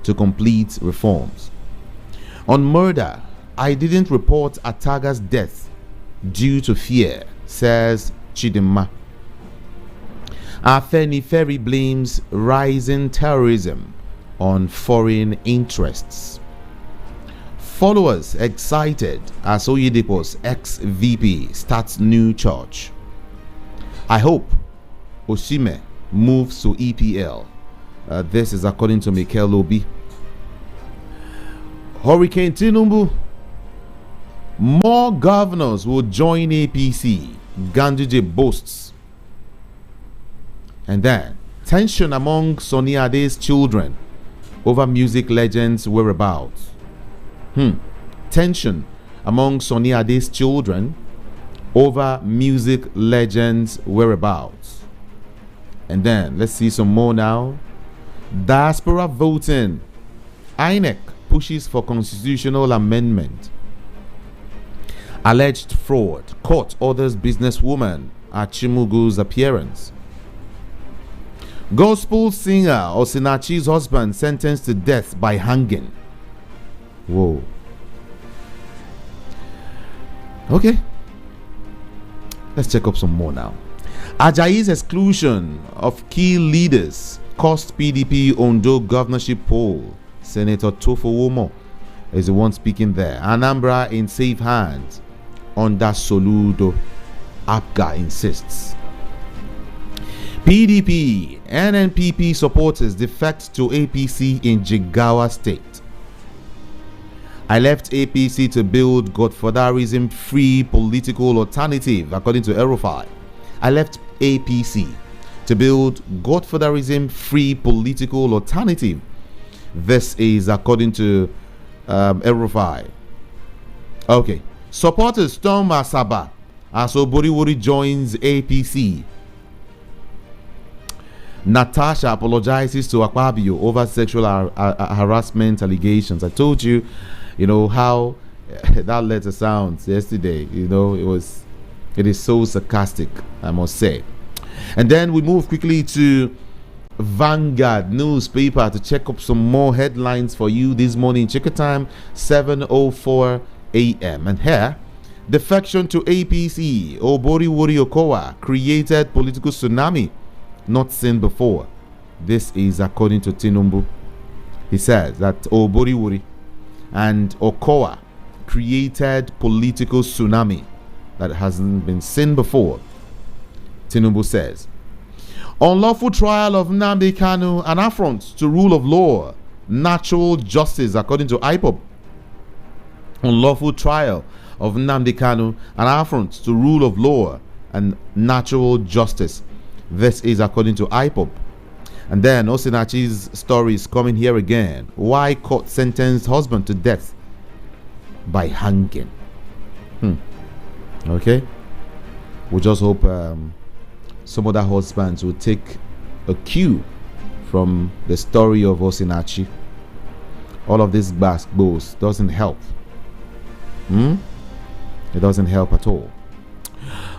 to complete reforms. On murder, I didn't report Ataga's death due to fear, says Chidinma. Afenifere blames rising terrorism on foreign interests. Followers excited as Oyedepo's ex-VP starts new church. I hope Oshime moves to EPL. This is according to Mikel Obi. Hurricane Tinubu. More governors will join APC. Ganduje boasts. And then, tension among Sonny Ade's children over music legends' whereabouts. Tension among Sonny Ade's children over music legends' whereabouts. And then, let's see some more now. Diaspora voting. INEC pushes for constitutional amendment. Alleged fraud. Court orders businesswoman at Chimugu's appearance. Gospel singer Osinachi's husband sentenced to death by hanging. Whoa. Okay. Let's check up some more now. Ajayi's exclusion of key leaders cost PDP Ondo governorship poll. Senator Tofowomo is the one speaking there. Anambra in safe hands under Soludo. APGA insists. PDP NNPP supporters defect to APC in Jigawa State. I left APC to build Godfatherism-free political alternative, according to Erufai. I left APC to build Godfatherism-free political alternative. This is according to Erufai. Okay. Supporters storm Asaba as Oboriwori joins APC. Natasha apologizes to Akpabio over sexual harassment allegations. I told you, how that letter sounds yesterday. It is so sarcastic, I must say. And then we move quickly to Vanguard newspaper to check up some more headlines for you this morning. Check it time, 7:04 a.m. And here, defection to APC. Oboriwori Okowa created political tsunami not seen before. This is according to Tinubu. He says that Oboriwori and Okowa created political tsunami that hasn't been seen before. Tinubu says, unlawful trial of Nnamdi Kanu, an affront to rule of law, natural justice, according to IPOB. Unlawful trial of Nnamdi Kanu, an affront to rule of law and natural justice. This is according to IPOB. And then Osinachi's story is coming here again. Why court sentenced husband to death by hanging? Okay. We just hope some other husbands will take a cue from the story of Osinachi. All of this boast doesn't help. It doesn't help at all.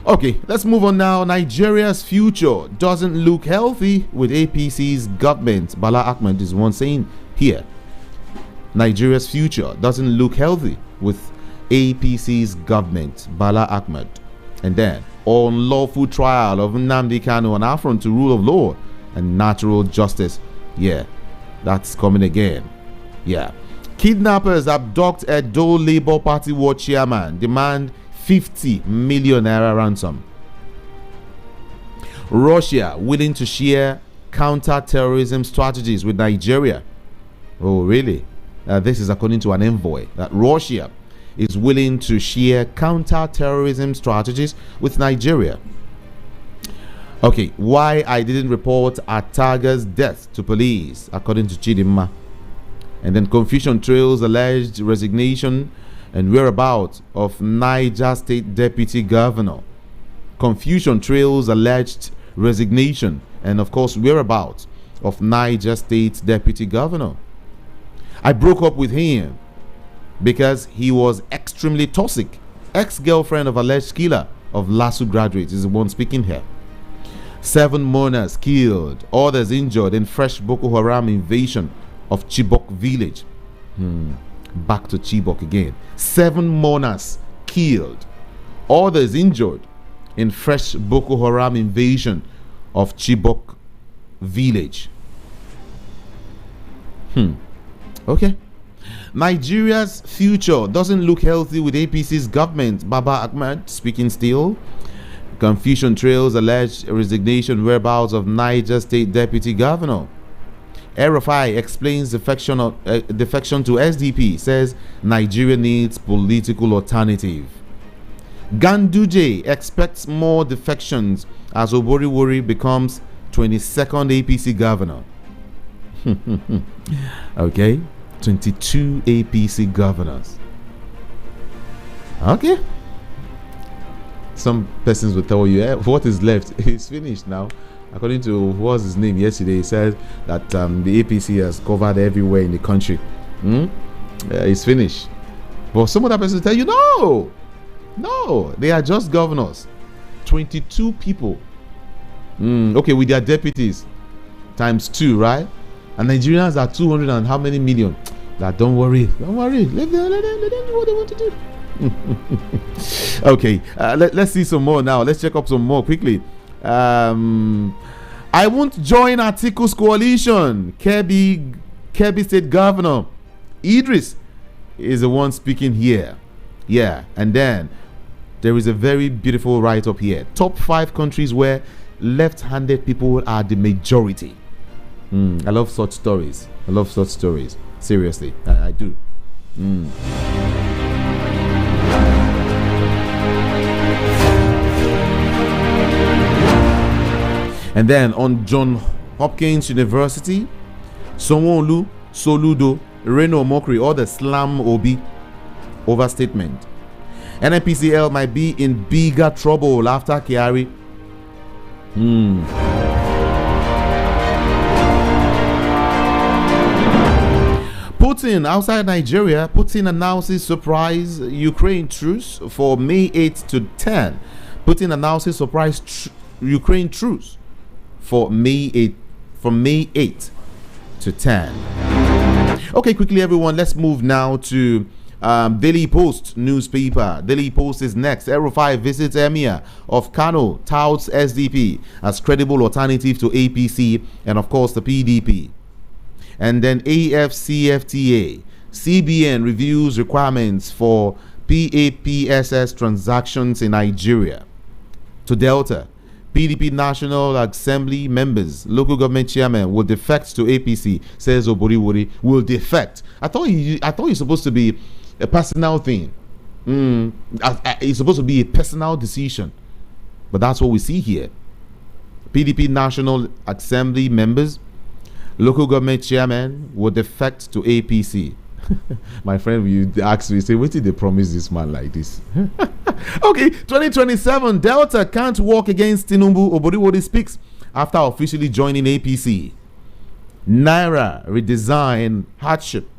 Okay, let's move on now. Nigeria's future doesn't look healthy with APC's government. Bala Ahmed is one saying here. Nigeria's future doesn't look healthy with APC's government. Bala Ahmed. And then, unlawful trial of Nnamdi Kanu, an affront to rule of law and natural justice. Yeah, that's coming again. Yeah. Kidnappers abduct Edo Labour Party ward chairman. Demand 50 million naira ransom. Russia willing to share counter-terrorism strategies with Nigeria. Oh, really? This is according to an envoy that Russia is willing to share counter-terrorism strategies with Nigeria. Okay, why I didn't report Ataga's death to police, according to Chidinma. And then confusion trails alleged resignation and whereabouts of Niger State Deputy Governor. Confusion trails alleged resignation and, of course, whereabouts of Niger State Deputy Governor. I broke up with him because he was extremely toxic. Ex-girlfriend of alleged killer of LASU graduates is the one speaking here. 7 mourners killed, others injured in fresh Boko Haram invasion of Chibok village. Back to Chibok again. 7 mourners killed, others injured in fresh Boko Haram invasion of Chibok village. Okay. Nigeria's future doesn't look healthy with APC's government. Baba Ahmed speaking still. Confusion trails alleged resignation whereabouts of Niger State Deputy Governor. RFI explains defection to SDP, says Nigeria needs political alternative. Ganduje expects more defections as Oboriwori becomes 22nd APC governor. Okay, 22 APC governors. Okay. Some persons will tell you, what is left is finished now. According to what was his name yesterday, he said that the APC has covered everywhere in the country. It's finished. But some other persons will tell you, no, they are just governors. 22 people. Okay, with their deputies times 2, right? And Nigerians are 200 and how many million? That don't worry. Let them do what they want to do. Okay, let's see some more now. Let's check up some more quickly. I won't join Atiku's coalition. Kebbi State Governor Idris is the one speaking here. Yeah, and then there is a very beautiful write-up here. Top 5 countries where left-handed people are the majority. I love such stories. Seriously, I do. And then on John Hopkins University, Sonwolu, Soludo, Reno Mokri, or the Slam Obi. Overstatement. NNPCL might be in bigger trouble after Kyari. Putin outside Nigeria. Putin announces surprise Ukraine truce for May 8 to 10. Putin announces surprise Ukraine truce for May 8, from May 8 to 10. Okay, quickly everyone, let's move now to Daily Post newspaper. Daily Post is next. Aero5 visits Emir of Kano, touts SDP as credible alternative to APC and of course the PDP. And then AFCFTA, CBN reviews requirements for PAPSS transactions in Nigeria. To Delta, PDP National Assembly members, local government chairman will defect to APC, says Oboriwori. Will defect. I thought it's supposed to be a personal thing. It's supposed to be a personal decision. But that's what we see here. PDP National Assembly members, local government chairman will defect to APC. My friend, you ask me, say, what did they promise this man like this? Okay, 2027, Delta can't walk against Tinubu. Oboriwori speaks after officially joining APC. Naira redesign hardship.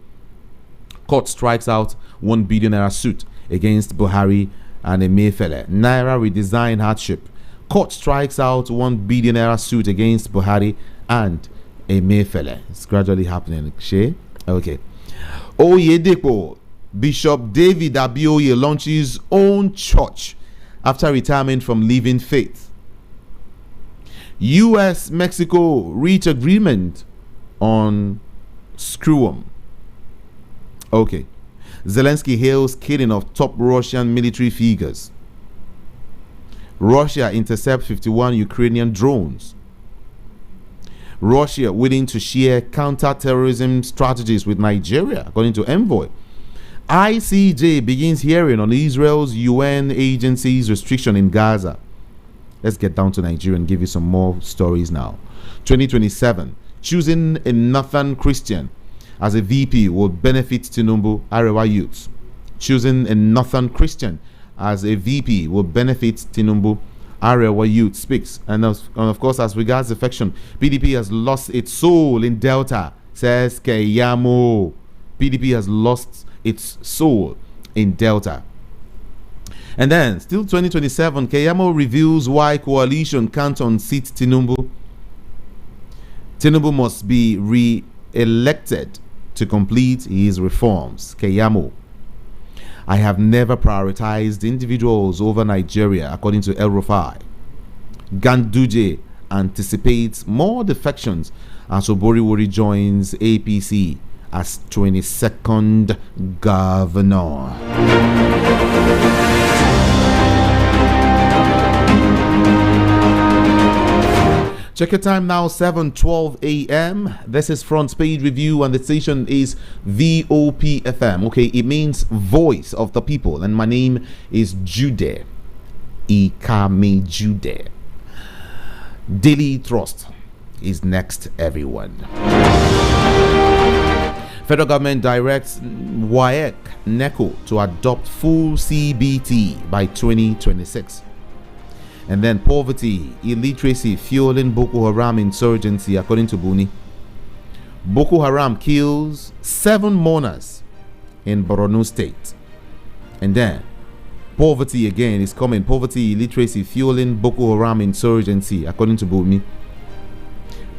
Court strikes out 1 billion naira suit against Buhari and Emefiele. Naira redesign hardship. Court strikes out 1 billion naira suit against Buhari and Emefiele. It's gradually happening. Okay. Oyedepo, Bishop David Abioye launches own church after retirement from Living Faith. US Mexico reach agreement on Screwum. Okay. Zelensky hails killing of top Russian military figures. Russia intercepts 51 Ukrainian drones. Russia willing to share counter-terrorism strategies with Nigeria, according to Envoy. ICJ begins hearing on Israel's UN agency's restriction in Gaza. Let's get down to Nigeria and give you some more stories now. 2027, choosing a Northern Christian as a VP will benefit Tinubu Arewa youths. Choosing a Northern Christian as a VP will benefit Tinubu Arewa youth speaks. And of course, as regards defection, PDP has lost its soul in Delta, says Keyamo. PDP has lost its soul in Delta. And then, still 2027, Keyamo reveals why coalition can't unseat Tinubu. Tinubu must be re-elected to complete his reforms. Keyamo. I have never prioritized individuals over Nigeria, according to El Rufai. Ganduje anticipates more defections as Oboriwori joins APC as 22nd governor. Check your time now, 7:12 a.m. This is Front Page Review, and the station is VOP FM. Okay, it means Voice of the People, and my name is Jude Ikame Jude. Daily Thrust is next, everyone. Federal government directs WAEC NECO to adopt full CBT by 2026. And then poverty, illiteracy fueling Boko Haram insurgency, according to Buni. Boko Haram kills 7 mourners in Borno State. And then poverty again is coming. Poverty, illiteracy fueling Boko Haram insurgency, according to Buni.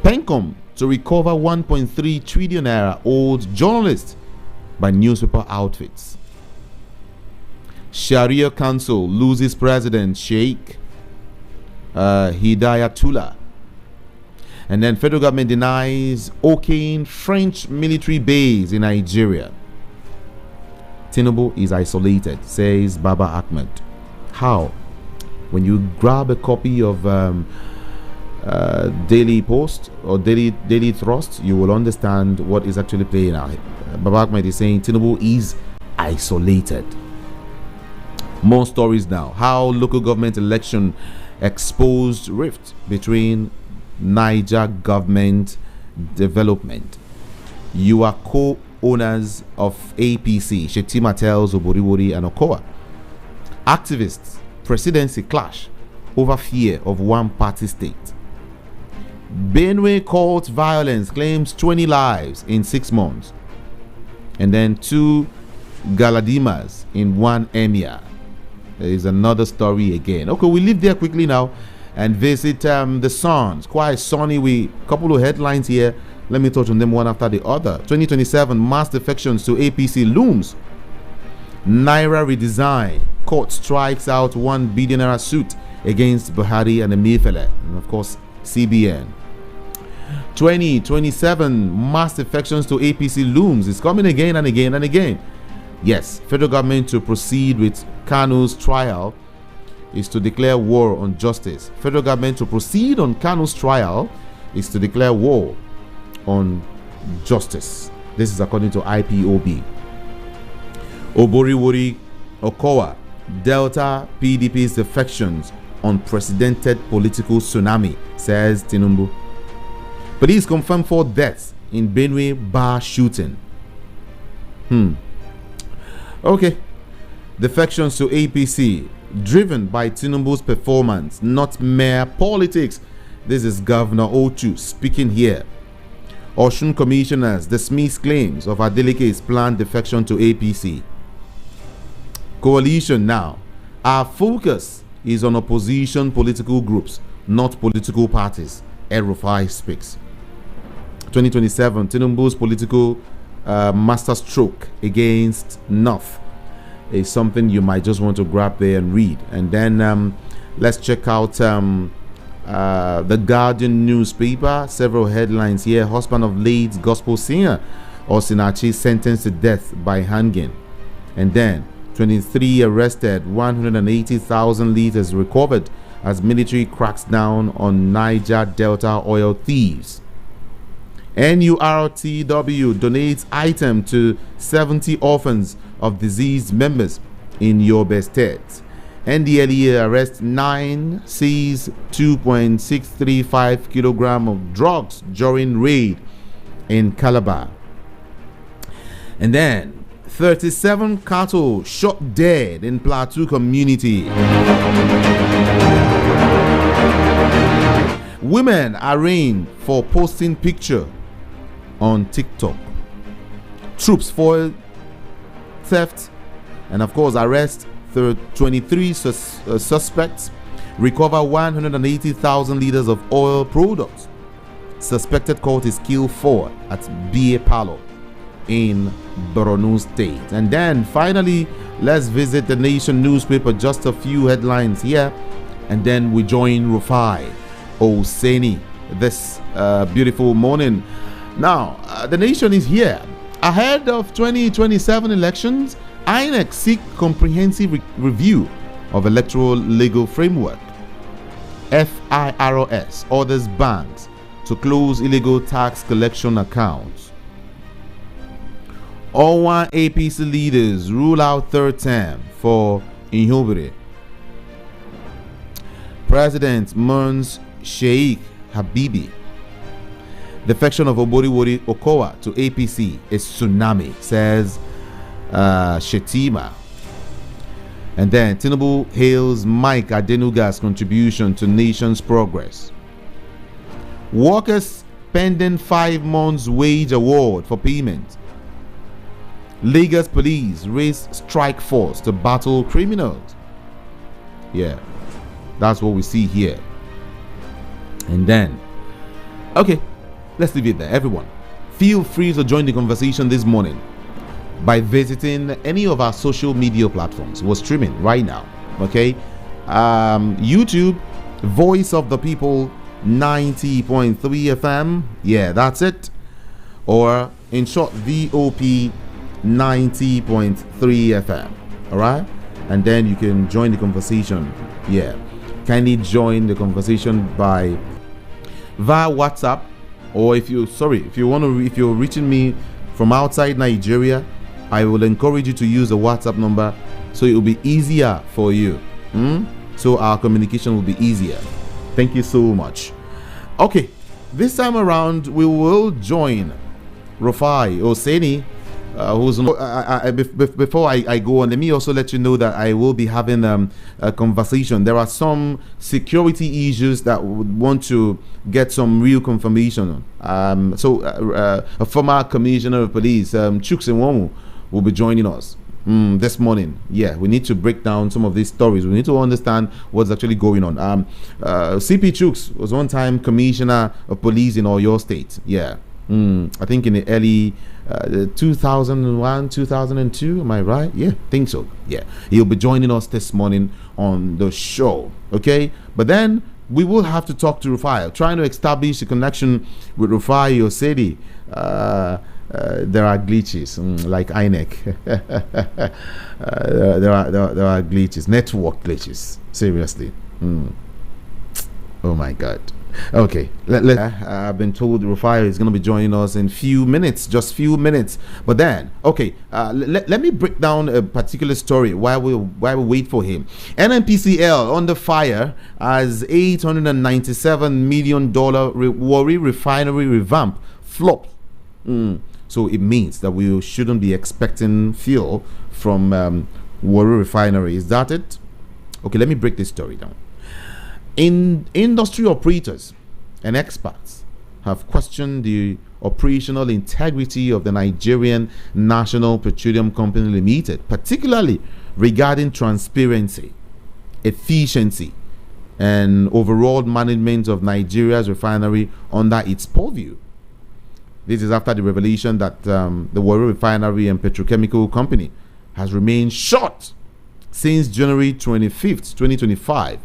Pencom to recover 1.3 trillion naira owed journalists by newspaper outfits. Sharia Council loses president Sheikh Hidayatullah. And then federal government denies Okane French military base in Nigeria. Tinubu is isolated, says Baba Ahmed. How? When you grab a copy of Daily Post or Daily Thrust, you will understand what is actually playing out. Baba Ahmed is saying Tinubu is isolated. More stories now. How local government election exposed rift between Niger government development. You are co-owners of APC. Shetima tells Oboriwori and Okowa. Activists presidency clash over fear of one-party state. Benue court violence claims 20 lives in 6 months. And then 2 Galadimas in 1 emir. There is another story again. Okay, we leave there quickly now and visit the Sun. It's quite sunny. We couple of headlines here. Let me touch on them one after the other. 2027 mass defections to APC looms. Naira redesign. Court strikes out 1 billion naira suit against Buhari and Emefiele. And of course, CBN. 2027 mass defections to APC looms. It's coming again and again and again. Yes, federal government to proceed with Kanu's trial is to declare war on justice. Federal government to proceed on Kanu's trial is to declare war on justice. This is according to IPOB. Oboriwori Okowa, Delta PDP's defections, unprecedented political tsunami, says Tinubu. Police confirmed 4 deaths in Benue bar shooting. Okay. Defections to APC driven by Tinubu's performance, not mere politics. This is Governor Ochu speaking here. Osun commissioners dismiss claims of Adeleke's planned defection to APC. Coalition now. Our focus is on opposition political groups, not political parties. El Rufai speaks. 2027, Tinubu's political masterstroke against North is something you might just want to grab there and read. And then let's check out the Guardian newspaper. Several headlines here. Husband of late gospel singer Osinachi sentenced to death by hanging. And then 23 arrested, 180,000 liters recovered as military cracks down on Niger Delta oil thieves. NURTW donates item to 70 orphans of deceased members in Yobe State. NDLEA arrests 9, seize 2.635 kilogram of drugs during raid in Calabar. And then 37 cattle shot dead in Plateau community. Women arraigned for posting picture on TikTok. Troops foil theft and of course arrest 23 suspects. Recover 180,000 liters of oil products. Suspected cult is killed 4 at BA Palo. in Borno State. And then finally, let's visit the Nation newspaper. Just a few headlines here, and then we join Rufai Oseni this beautiful morning. Now, the Nation is here. Ahead of 2027 elections, INEC seek comprehensive review of electoral legal framework. FIRS orders banks to close illegal tax collection accounts. All one APC leaders rule out third term for Inhobere. President mourns Sheikh Habibi. Defection of Oboriwori Okowa to APC is tsunami, says Shetima. And then Tinubu hails Mike Adenuga's contribution to nation's progress. Workers pending 5 months wage award for payment. Lagos police raise strike force to battle criminals. Yeah, that's what we see here. And then, okay, let's leave it there. Everyone, feel free to join the conversation this morning by visiting any of our social media platforms. We're streaming right now. Okay, YouTube, Voice of the People 90.3 FM. Yeah, that's it. Or in short, VOP 90.3 FM. All right, and then you can join the conversation. Yeah, kindly join the conversation via WhatsApp, or if you're reaching me from outside Nigeria, I will encourage you to use the WhatsApp number so it will be easier for you. So our communication will be easier. Thank you so much. Okay, this time around we will join Rufai Oseni, who's before I go on, let me also let you know that I will be having a conversation. There are some security issues that would want to get some real confirmation on. So a former commissioner of police, Chuks Enwomu, will be joining us this morning. Yeah, we need to break down some of these stories. We need to understand what's actually going on. CP Chuks was one time commissioner of police in Oyo State. Yeah. I think in the early 2001, 2002. Am I right? Yeah, think so. Yeah, he'll be joining us this morning on the show. Okay, but then we will have to talk to Rufai, trying to establish a connection with Rufai Oseni. There are glitches, like INEC. There are glitches, network glitches. Seriously. Oh my God. Okay, I've been told Rufai is going to be joining us in just few minutes. But then, okay, let me break down a particular story while we wait for him. NNPCL under fire as $897 million Warri refinery revamp flopped. So it means that we shouldn't be expecting fuel from Warri refinery. Is that it? Okay, let me break this story down. Industry operators and experts have questioned the operational integrity of the Nigerian National Petroleum Company Limited, particularly regarding transparency, efficiency, and overall management of Nigeria's refinery under its purview. This is after the revelation that the Warri Refinery and Petrochemical Company has remained shut since January 25th, 2025.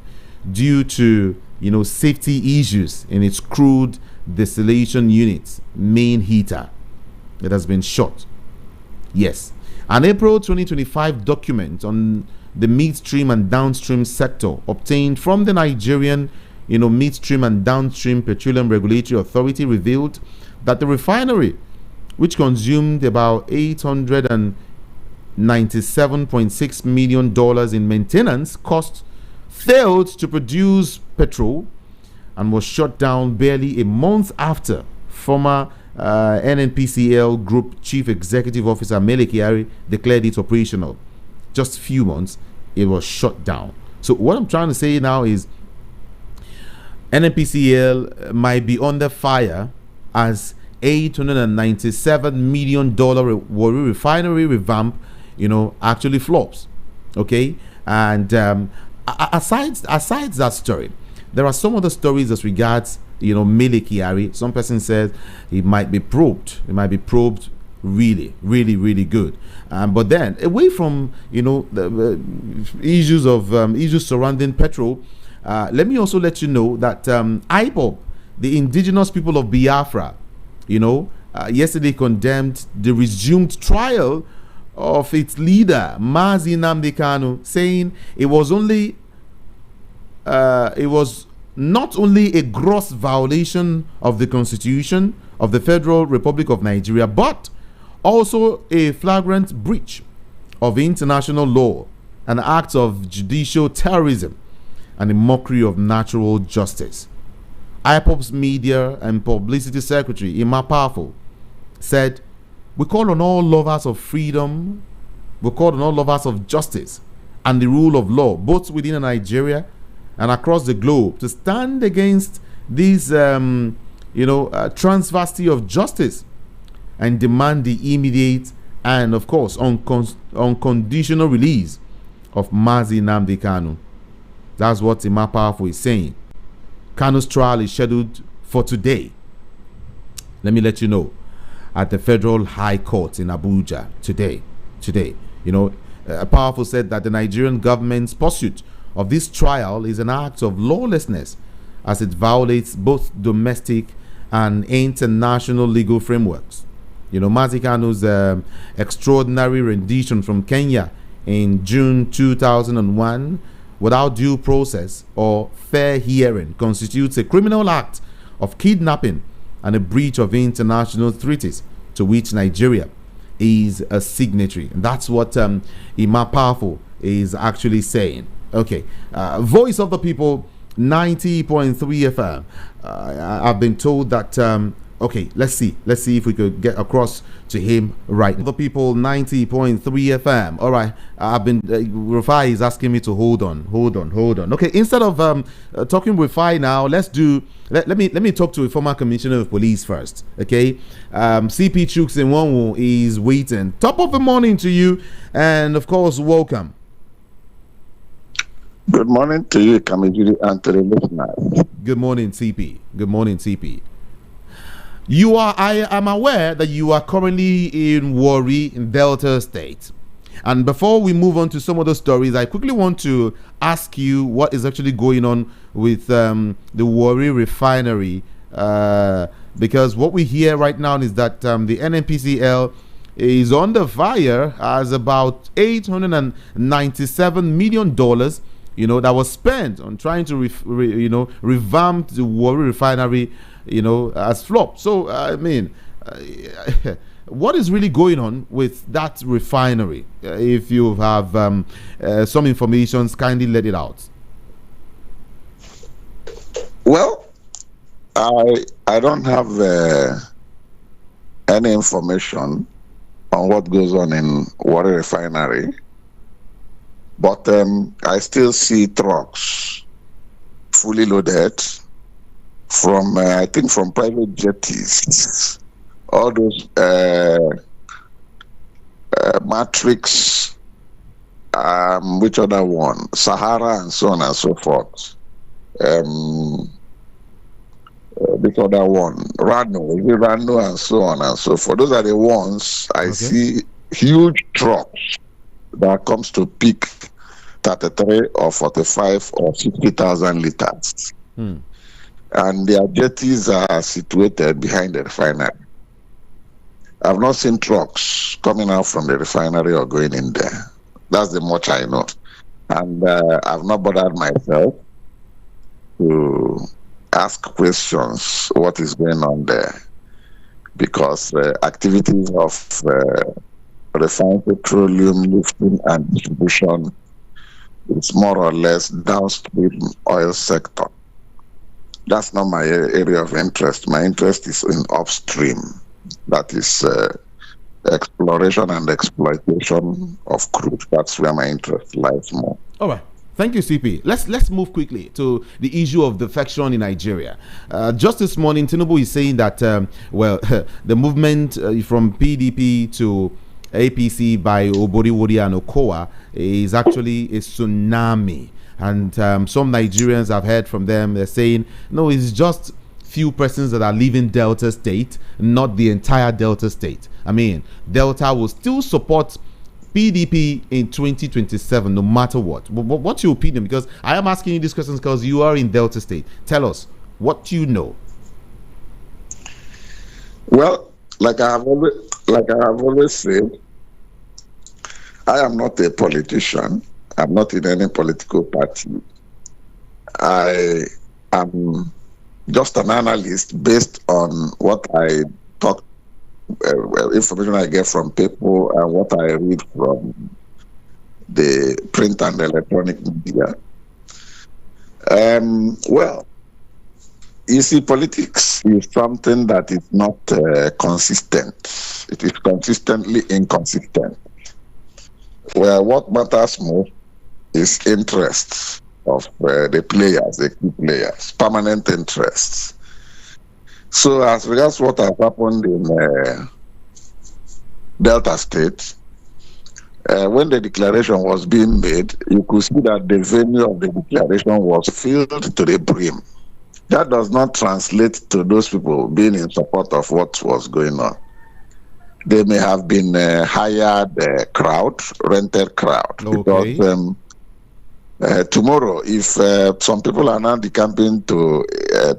Due to safety issues in its crude distillation unit's main heater. It has been shut. Yes, an April 2025 document on the midstream and downstream sector obtained from the Nigerian midstream and downstream petroleum regulatory authority revealed that the refinery, which consumed about $897.6 million in maintenance costs, failed to produce petrol and was shut down barely a month after former NNPCL Group Chief Executive Officer Mele Kyari declared it operational. Just a few months, it was shut down. So what I'm trying to say now is NNPCL might be under fire as $897 million Warri refinery revamp, actually flops. Okay, and aside that story, there are some other stories as regards Mele Kyari. Some person says he might be probed. He might be probed really, really, really good. But then, away from the issues of issues surrounding petrol, let me also let you know that IPOB, the indigenous people of Biafra, yesterday condemned the resumed trial of its leader Mazi Nnamdi Kanu, saying it was not only a gross violation of the Constitution of the Federal Republic of Nigeria, but also a flagrant breach of international law, an act of judicial terrorism, and a mockery of natural justice. IPOB's Media and Publicity Secretary, Ima Powerful, said, "We call on all lovers of freedom, we call on all lovers of justice and the rule of law, both within Nigeria and across the globe, to stand against this transvesty of justice and demand the immediate and, of course, unconditional release of Mazi Nnamdi Kanu." That's what Ima Powerful is saying. Kanu's trial is scheduled for today. Let me let you know, at the Federal High Court in Abuja today. Powerful said that the Nigerian government's pursuit of this trial is an act of lawlessness, as it violates both domestic and international legal frameworks. Mazi Kanu's extraordinary rendition from Kenya in June 2001 without due process or fair hearing constitutes a criminal act of kidnapping and a breach of international treaties to which Nigeria is a signatory. And that's what Ima Powerful is actually saying. Okay, Voice of the People, 90.3 FM. I've been told that okay, let's see if we could get across to him right now. The People, 90.3 FM. All right, I've been Rufai is asking me to hold on. Okay, instead of talking with Rufai now, let me talk to a former commissioner of police first. Okay, CP Chuks Nwanwu is waiting. Top of the morning to you, and of course, welcome. Good morning to you, Kamijiri, and to the listeners. Good morning, CP. Good morning, CP. I am aware that you are currently in Warri in Delta State. And before we move on to some of the stories, I quickly want to ask you what is actually going on with the Warri refinery. Because what we hear right now is that the NNPCL is under fire, as about $897 million that was spent on trying to revamp the Warri refinery as flop. So what is really going on with that refinery? If you have some information, kindly let it out. Well, I don't have any information on what goes on in Warri refinery. But I still see trucks fully loaded from, I think, from private jetties. All those Matrix, which other one? Sahara and so on and so forth. This other one, Rano and so on and so forth. Those are the ones I see, huge trucks that comes to peak 33 or 45 or 60,000 liters. And their jetties are situated behind the refinery. I've not seen trucks coming out from the refinery or going in there. That's the much I know. And I've not bothered myself to ask questions what is going on there, because activities of refined petroleum lifting and distribution is more or less downstream oil sector. That's not my area of interest. My interest is in upstream. That is exploration and exploitation of crude. That's where my interest lies more. All right. Thank you, CP. Let's move quickly to the issue of defection in Nigeria. Just this morning, Tinubu is saying that, the movement from PDP to APC by Oboriwori and Okowa is actually a tsunami. And some Nigerians, have heard from them, they're saying, no, it's just few persons that are leaving Delta State, not the entire Delta State. I mean, Delta will still support PDP in 2027, no matter what. What's your opinion? Because I am asking you these questions because you are in Delta State. Tell us what you know. Well, like I have always said, I am not a politician. I'm not in any political party. I am just an analyst based on what I talk, information I get from people and what I read from the print and electronic media. Well, you see, politics is something that is not consistent. It is consistently inconsistent. Well, what matters most is interests of the players, the key players, permanent interests. So as regards what has happened in Delta State, when the declaration was being made, you could see that the venue of the declaration was filled to the brim. That does not translate to those people being in support of what was going on. They may have been hired crowd, rented crowd. Okay. Because tomorrow, if some people are now decamping to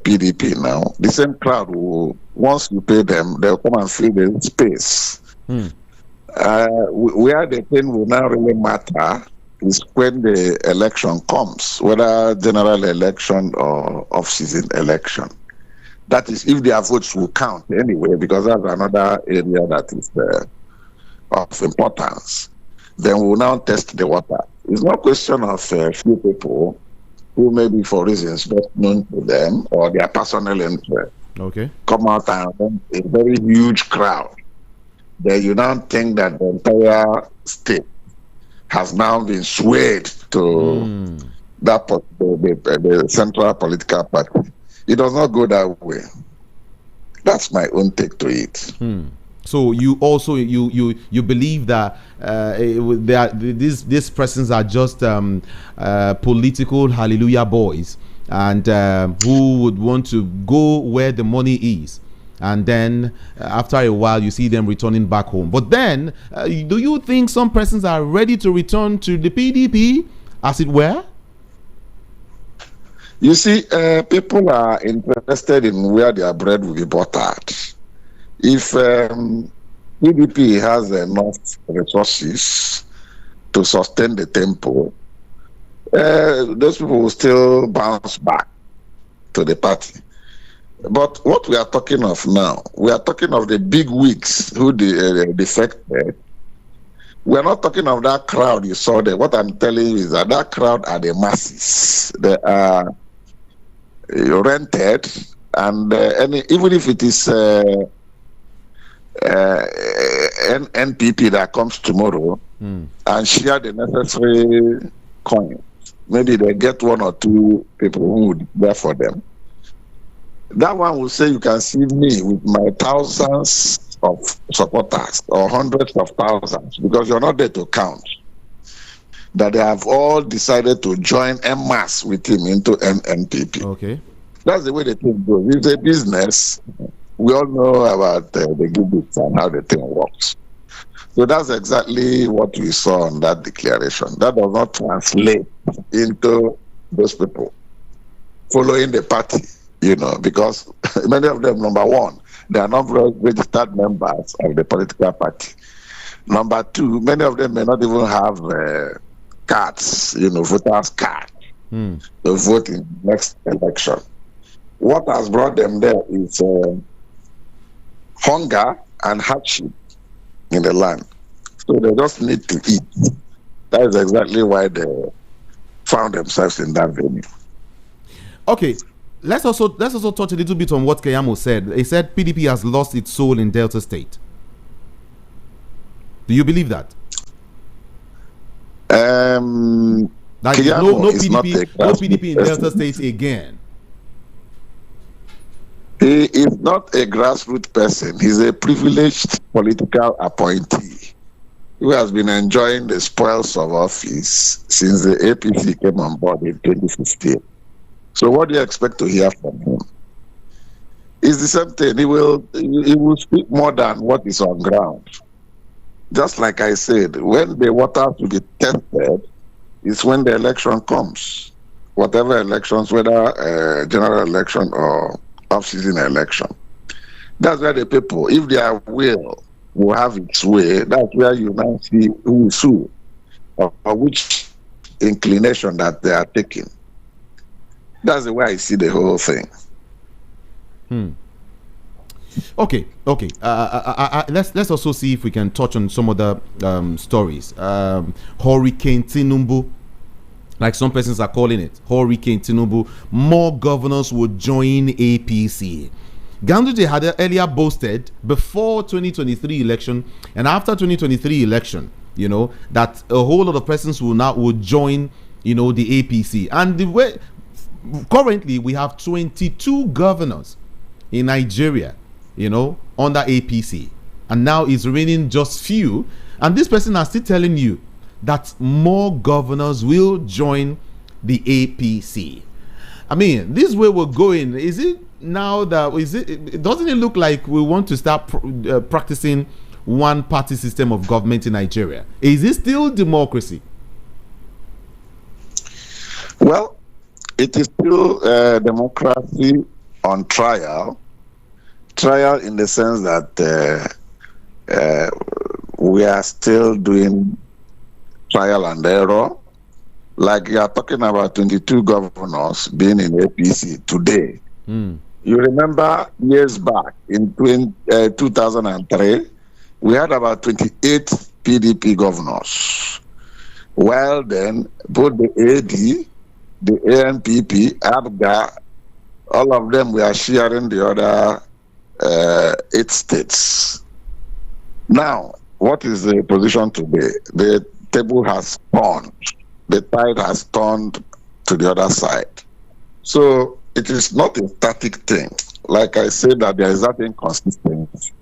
PDP now, the same crowd will, once you pay them, they'll come and fill the space. Where the thing will now really matter is when the election comes, whether general election or off-season election. That is, if their votes will count anyway, because that's another area that is of importance. Then we will now test the water. It's not a question of few people who maybe for reasons best known to them or their personal interest come out and run a very huge crowd. Then you now think that the entire state has now been swayed to that the central political party. It does not go that way. That's my own take to it. So you also you believe that these persons are just political hallelujah boys, and who would want to go where the money is, and then after a while you see them returning back home. But then, do you think some persons are ready to return to the PDP, as it were? You see, people are interested in where their bread will be buttered. If PDP has enough resources to sustain the tempo, those people will still bounce back to the party. But what we are talking of now, we are talking of the big wigs who defected. We are not talking of that crowd you saw there. What I'm telling you is that that crowd are the masses. They are rented, and even if it is NPP that comes tomorrow and share the necessary coins, maybe they get one or two people who would there for them. That one will say, you can see me with my thousands of supporters or hundreds of thousands, because you're not there to count. That they have all decided to join en masse with him into NPP. Okay. That's the way the thing goes. It's a business. We all know about the gimmicks and how the thing works. So that's exactly what we saw on that declaration. That does not translate into those people following the party, because many of them, number one, they are not registered members of the political party. Number two, many of them may not even have cards, voters' cards to vote in the next election. What has brought them there is hunger and hardship in the land. So they just need to eat. That is exactly why they found themselves in that venue. Okay, let's also touch a little bit on what Keyamo said. He said PDP has lost its soul in Delta State. Do you believe that? Like no PDP in Delta State again. He is not a grassroots person. He's a privileged political appointee who has been enjoying the spoils of office since the APC came on board in 2015. So what do you expect to hear from him? It's the same thing. He will speak more than what is on ground. Just like I said, when the water to be tested is when the election comes. Whatever elections, whether general election or off-season election. That's where the people, if their will have its way, that's where you now see who is who, or which inclination that they are taking. That's the way I see the whole thing. Okay. Let's also see if we can touch on some other stories. Hurricane Tinubu, like some persons are calling it, Hurricane Tinubu. More governors would join APC. Ganduje had earlier boasted before 2023 election and after 2023 election, that a whole lot of persons will join, the APC. And the way currently we have 22 governors in Nigeria, under APC, and now it's remaining just few. And this person are still telling you that more governors will join the APC. I mean, this way we're going. Is it now that doesn't it look like we want to start practicing one party system of government in Nigeria? Is it still democracy? Well, it is still democracy on trial. Trial in the sense that we are still doing trial and error. Like you are talking about 22 governors being in APC today. You remember years back in 2003, we had about 28 PDP governors. Well, then both the AD, the ANPP, ABGA, all of them were sharing the other 8 states. Now, what is the position today? The table has turned. The tide has turned to the other side. So it is not a static thing. Like I said, that there is that inconsistency.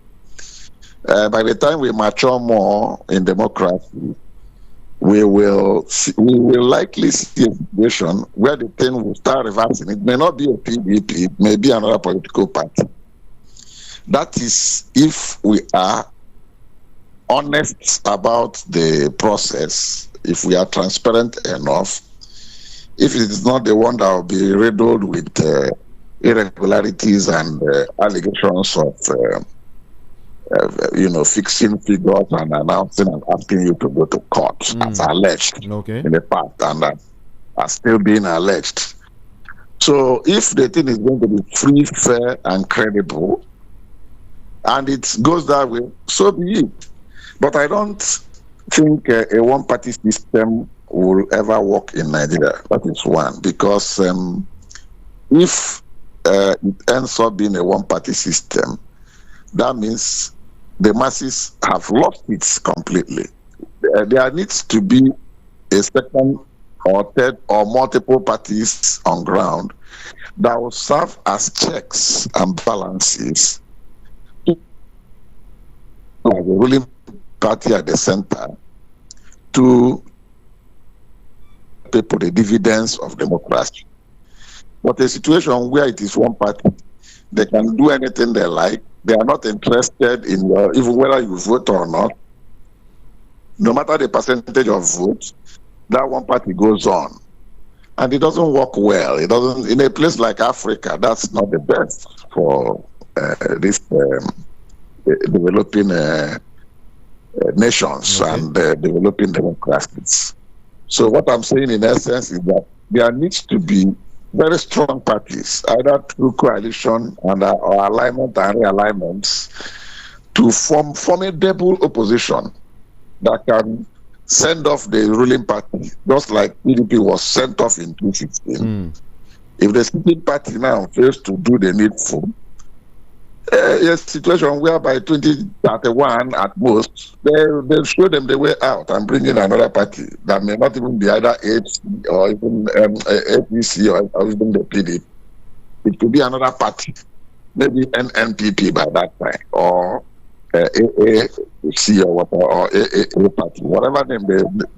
By the time we mature more in democracy, we will likely see a situation where the thing will start reversing. It may not be a PDP, it may be another political party. That is if we are honest about the process, if we are transparent enough, if it is not the one that will be riddled with irregularities and allegations of fixing figures and announcing and asking you to go to court as alleged in the past and are still being alleged. So if the thing is going to be free, fair, and credible, and it goes that way, so be it. But I don't think a one-party system will ever work in Nigeria. That is one. Because if it ends up being a one-party system, that means the masses have lost it completely. There needs to be a second or third or multiple parties on ground that will serve as checks and balances, like a ruling party at the center, to people the dividends of democracy. But a situation where it is one party, they can do anything they like. They are not interested in even whether you vote or not. No matter the percentage of votes, that one party goes on. And it doesn't work well. It doesn't, in a place like Africa, that's not the best for this developing nations and developing democracies. So what I'm saying in essence is that there needs to be very strong parties, either through coalition and or alignment and realignments, to form formidable opposition that can send off the ruling party, just like PDP was sent off in 2015. If the sitting party now fails to do the needful, a situation whereby 2031 at most, they'll show them the way out and bring in another party that may not even be either HC or even APC or even the PDP. It could be another party, maybe an NPP by that time, or AAC or whatever, or AA party, whatever name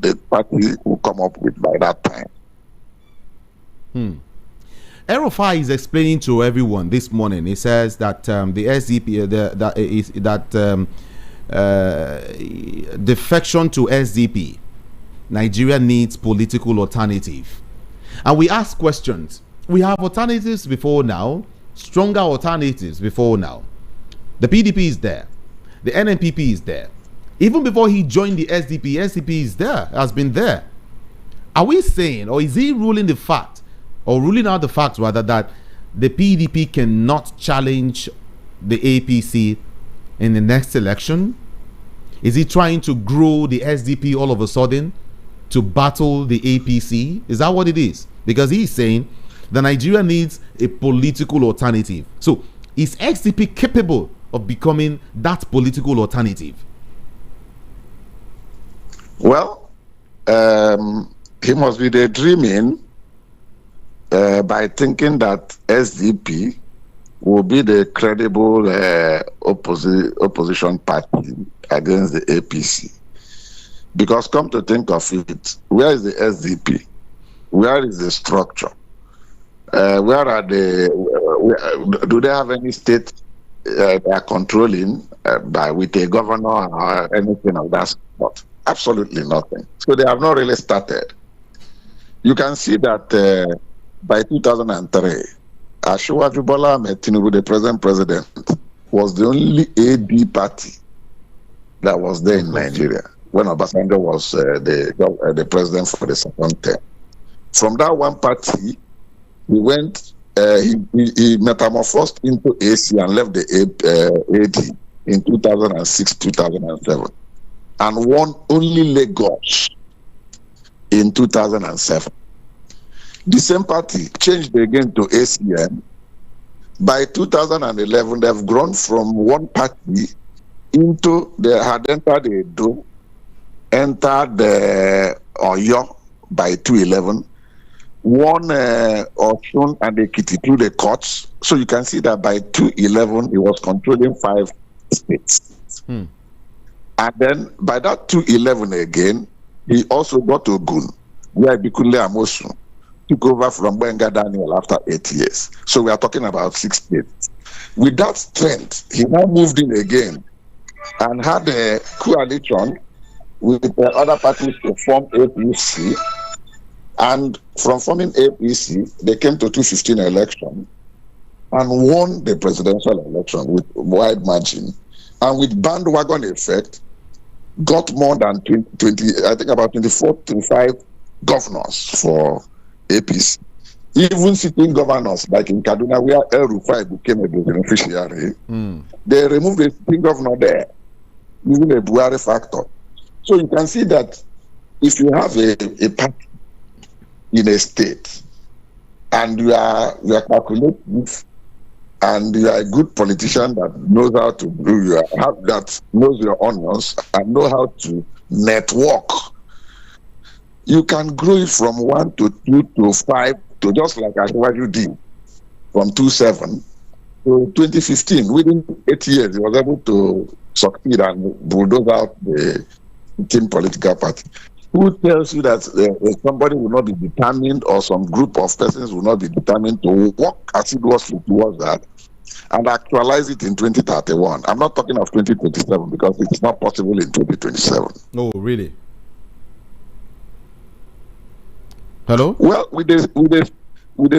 the party will come up with by that time. Erofai is explaining to everyone this morning. He says that the SDP, defection to SDP, Nigeria needs political alternative. And we ask questions. We have alternatives before now, stronger alternatives before now. The PDP is there. The NNPP is there. Even before he joined the SDP, SDP is there, has been there. Are we saying, or is he ruling the fact, or ruling out the fact rather, that the PDP cannot challenge the APC in the next election? Is he trying to grow the SDP all of a sudden to battle the APC? Is that what it is? Because he's saying that Nigeria needs a political alternative. So is SDP capable of becoming that political alternative? Well, he must be daydreaming by thinking that SDP will be the credible opposition party against the APC. Because come to think of it, where is the SDP? Where is the structure? Where are do they have any state they are controlling with a governor or anything of that sort? Absolutely nothing. So they have not really started. You can see that by 2003, Asiwaju Bola Ahmed Tinubu, the present president, was the only AD party that was there in Nigeria when Obasanjo was the president for the second term. From that one party, he went, he metamorphosed into AC and left the AD in 2006, 2007, and won only Lagos in 2007. The same party changed again to ACN. By 2011, they've grown from one party into, they had entered the Edo, entered the Oyo by 2011, won Osun and Ekiti through the courts. So you can see that by 2011, he was controlling 5 states. And then by that 2011 again, he also got Ogun, where Bikunle Amosun took over from Benga Daniel after 8 years. So we are talking about 6 states. With that strength, he now moved in again and had a coalition with the other parties to form APC. And from forming APC, they came to 2015 election and won the presidential election with wide margin. And with bandwagon effect, got more than 20, I think about 24, 25 governors for APC. Even sitting governors, like in Kaduna, where El Rufai became a beneficiary, they removed the sitting governor there, using a Buhari factor. So you can see that if you have a party in a state and you are calculative and you are a good politician that knows how to do that knows your onions and know how to network, you can grow it from 1 to 2 to 5 to just like Asiwaju did from 2007 to 2015. Within 8 years, he was able to succeed and bulldoze out the team political party. Who tells you that somebody will not be determined or some group of persons will not be determined to work assiduously towards that and actualize it in 2031? I'm not talking of 2027 because it's not possible in 2027. Oh, really? Hello? Well, with the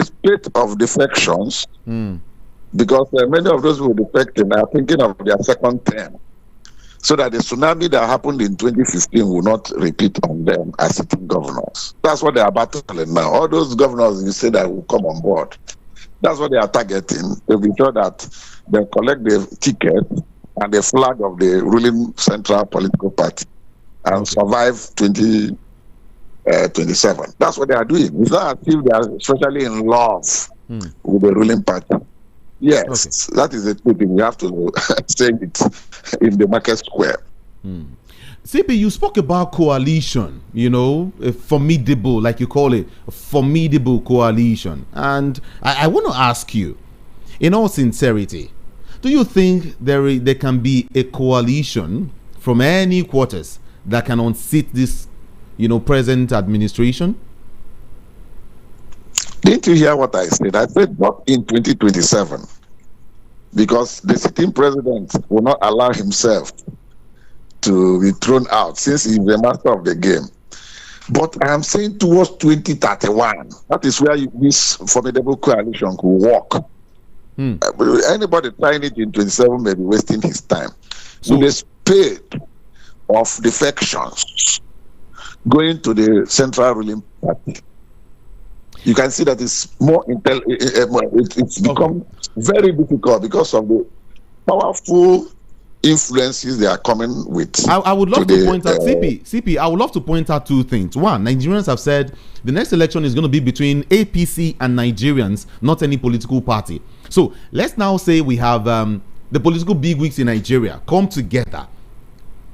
split of defections, because many of those who are defecting are thinking of their second term, so that the tsunami that happened in 2015 will not repeat on them as sitting governors. That's what they are battling now. All those governors you say that will come on board, that's what they are targeting. They'll be sure that they collect the ticket and the flag of the ruling central political party and survive 2027. That's what they are doing. It's not as if they are especially in love with the ruling party. Yes, that is a good thing. We have to say it in the market square. CP, you spoke about coalition, a formidable, like you call it, a formidable coalition. And I want to ask you, in all sincerity, do you think there can be a coalition from any quarters that can unseat this, present administration? Didn't you hear what I said? I said not in 2027, because the sitting president will not allow himself to be thrown out since he's the master of the game. But I am saying towards 2031, that is where this formidable coalition could work. Anybody trying it in 27 may be wasting his time. So the spade of defections going to the central ruling party, you can see that it's more it's become very difficult because of the powerful influences they are coming with. I would love to point out, CP, I would love to point out two things. One, Nigerians have said the next election is going to be between APC and Nigerians, not any political party. So let's now say we have the political bigwigs in Nigeria come together.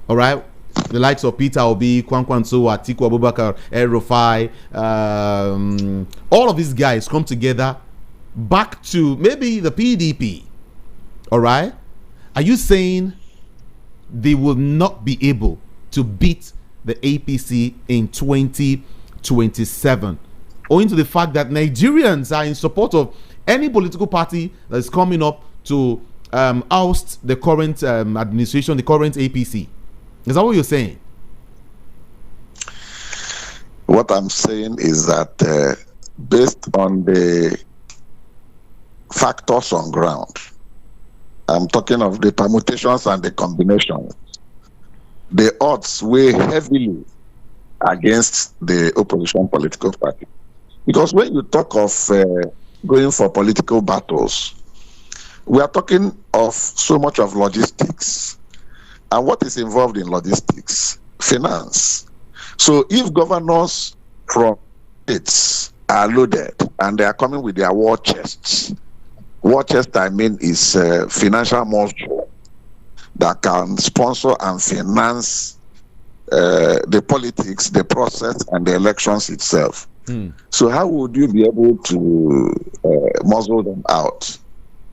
All right, the likes of Peter Obi, Kwankwanso, Atiku Abubakar, El-Rufai, all of these guys come together back to maybe the PDP. All right, are you saying they will not be able to beat the APC in 2027, owing to the fact that Nigerians are in support of any political party that is coming up to oust the current administration, the current APC? Is that what you're saying? What I'm saying is that based on the factors on ground, I'm talking of the permutations and the combinations, the odds weigh heavily against the opposition political party. Because when you talk of going for political battles, we are talking of so much of logistics. And what is involved in logistics? Finance. So if governors from states are loaded and they are coming with their war chests, war chest, I mean, is financial muscle that can sponsor and finance the politics, the process, and the elections itself. So how would you be able to muzzle them out?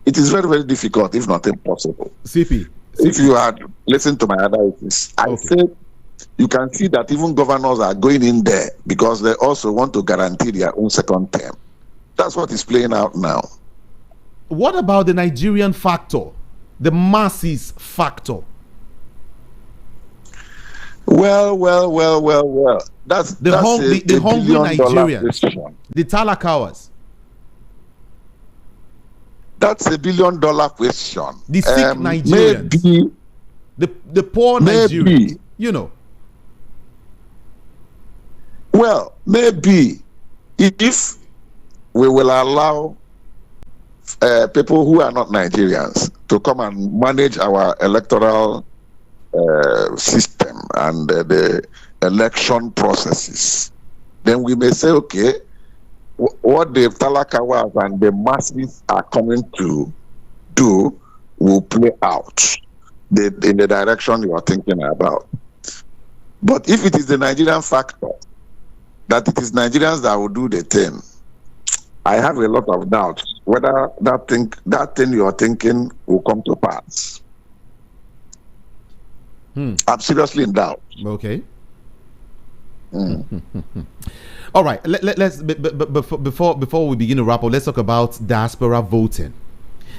It is very, very difficult, if not impossible. CP. If you had listened to my analysis, I said you can see that even governors are going in there because they also want to guarantee their own second term. That's what is playing out now. What about the Nigerian factor, the masses factor? Well. That's the hungry Nigerians, the Talakawas. That's $1 billion question. The sick Nigerians, maybe, the poor Nigerians, you know. Well, maybe if we will allow people who are not Nigerians to come and manage our electoral system and the election processes, then we may say, okay, what the Talakawas and the masses are coming to do will play out in the direction you are thinking about. But if it is the Nigerian factor, that it is Nigerians that will do the thing, I have a lot of doubts whether that thing you are thinking will come to pass. I'm seriously in doubt. Okay. All right. Let's before we begin to wrap up, let's talk about diaspora voting.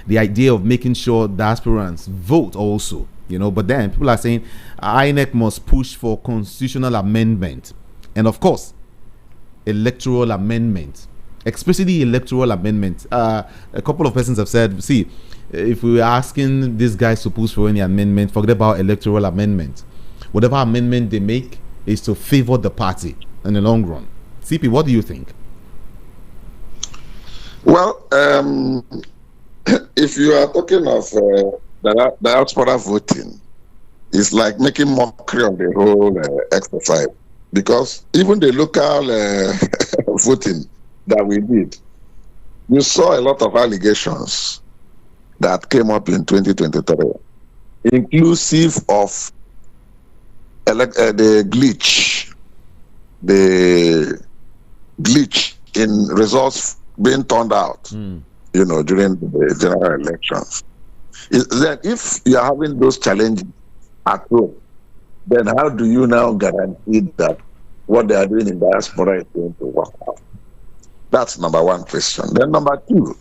The idea of making sure diasporans vote also, you know. But then people are saying INEC must push for constitutional amendment, and of course, electoral amendment, especially electoral amendment. A couple of persons have said, see, if we were asking these guys to push for any amendment, forget about electoral amendment. Whatever amendment they make is to favor the party in the long run. CP, what do you think? Well, if you are talking of diaspora voting, it's like making mockery of the whole exercise, because even the local voting that we did, you saw a lot of allegations that came up in 2023, inclusive of the glitch in results being turned out, you know, during the general elections. Then if you are having those challenges at home, then how do you now guarantee that what they are doing in diaspora is going to work out? That's number one question. Then number two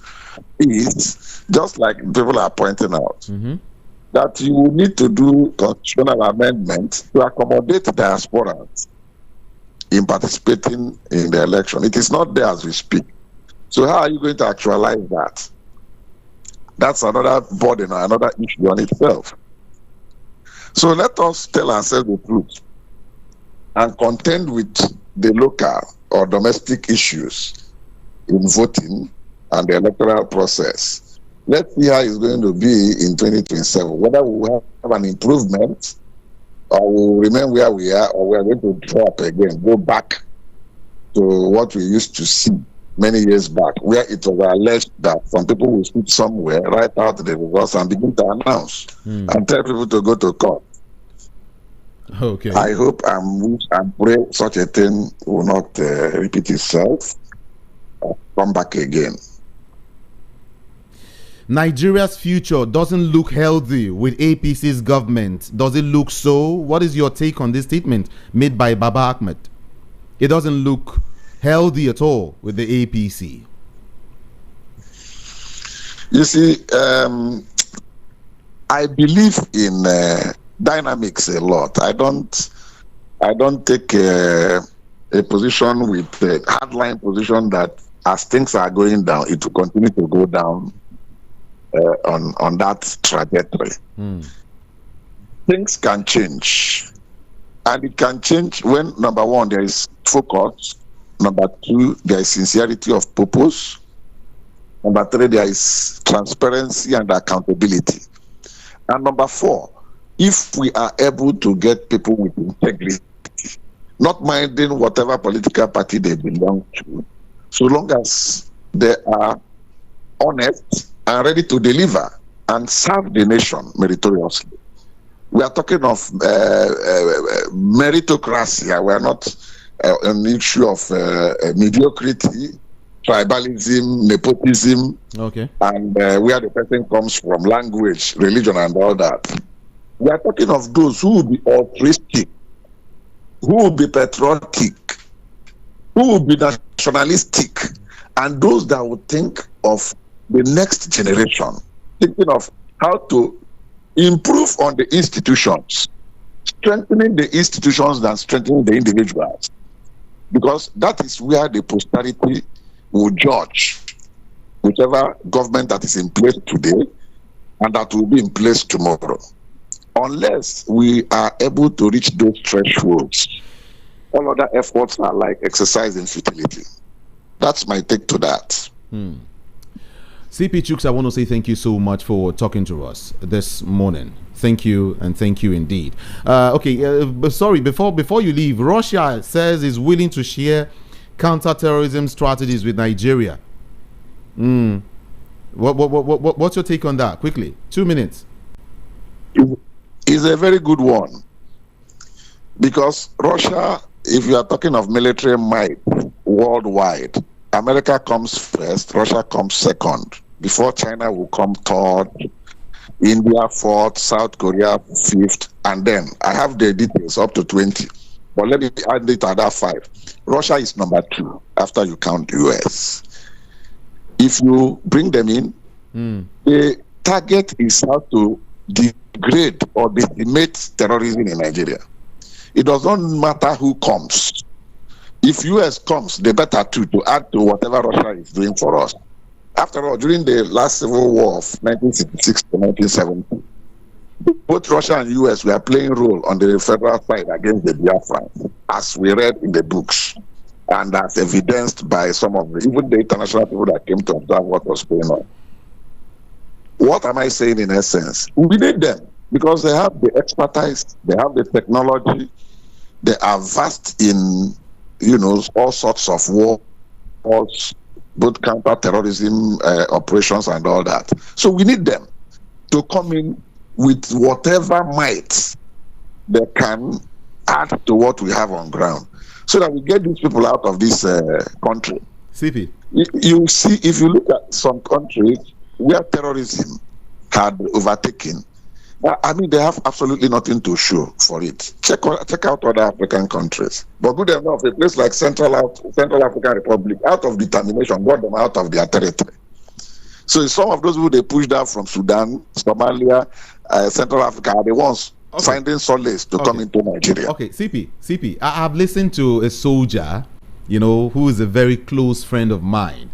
is, just like people are pointing out, that you need to do constitutional amendment to accommodate diasporans in participating in the election. It is not there as we speak. So how are you going to actualize that? That's another burden or another issue on itself. So let us tell ourselves the truth and contend with the local or domestic issues in voting and the electoral process. Let's see how it's going to be in 2027, whether we will have an improvement or we will remain where we are, or we are going to drop again, go back to what we used to see many years back, where it was alleged that some people will sit somewhere, write out the results and begin to announce and tell people to go to court. Okay. I hope and pray such a thing will not repeat itself or come back again. Nigeria's future doesn't look healthy with APC's government. Does it look so? What is your take on this statement made by Baba Ahmed? It doesn't look healthy at all with the APC. You see, I believe in dynamics a lot. I don't take a position with a hardline position that as things are going down, it will continue to go down on that trajectory. Things can change, and it can change when, number one, there is focus, number two, there is sincerity of purpose, number three, there is transparency and accountability, and number four, if we are able to get people with integrity, not minding whatever political party they belong to, so long as they are honest and ready to deliver and serve the nation meritoriously. We are talking of meritocracy. We are not an issue of mediocrity, tribalism, nepotism, and where the person comes from, language, religion, and all that. We are talking of those who will be altruistic, who will be patriotic, who will be nationalistic, and those that will think of the next generation, thinking of how to improve on the institutions, strengthening the institutions than strengthening the individuals, because that is where the posterity will judge whichever government that is in place today and that will be in place tomorrow. Unless we are able to reach those thresholds, all other efforts are like exercise in futility. That's my take to that. CP Chooks, I want to say thank you so much for talking to us this morning. Thank you, and thank you indeed. Sorry, before you leave, Russia says is willing to share counter-terrorism strategies with Nigeria. What's your take on that? Quickly, 2 minutes. It's a very good one, because Russia, if you are talking of military might worldwide, America comes first, Russia comes second, before China will come third, India fourth, South Korea fifth, and then I have the details up to 20. But let me add it to that 5. Russia is number 2 after you count US. If you bring them in, the target is how to degrade or decimate terrorism in Nigeria. It doesn't matter who comes. If US comes, they better to add to whatever Russia is doing for us. After all, during the last civil war of 1966 to 1970, both Russia and US were playing role on the federal side against the Biafrans, as we read in the books, and as evidenced by some of even the international people that came to observe what was going on. What am I saying in essence? We need them because they have the expertise, they have the technology, they are vast in, all sorts of wars, both counter-terrorism operations and all that. So we need them to come in with whatever might they can add to what we have on ground, so that we get these people out of this country. CP. You see, if you look at some countries where terrorism had overtaken, I mean, they have absolutely nothing to show for it. Check out other African countries. But good enough, a place like Central African Republic, out of determination, got them out of their territory. So some of those who they pushed out from Sudan, Somalia, Central Africa are the ones finding solace to come into Nigeria. Okay, CP, I have listened to a soldier, who is a very close friend of mine.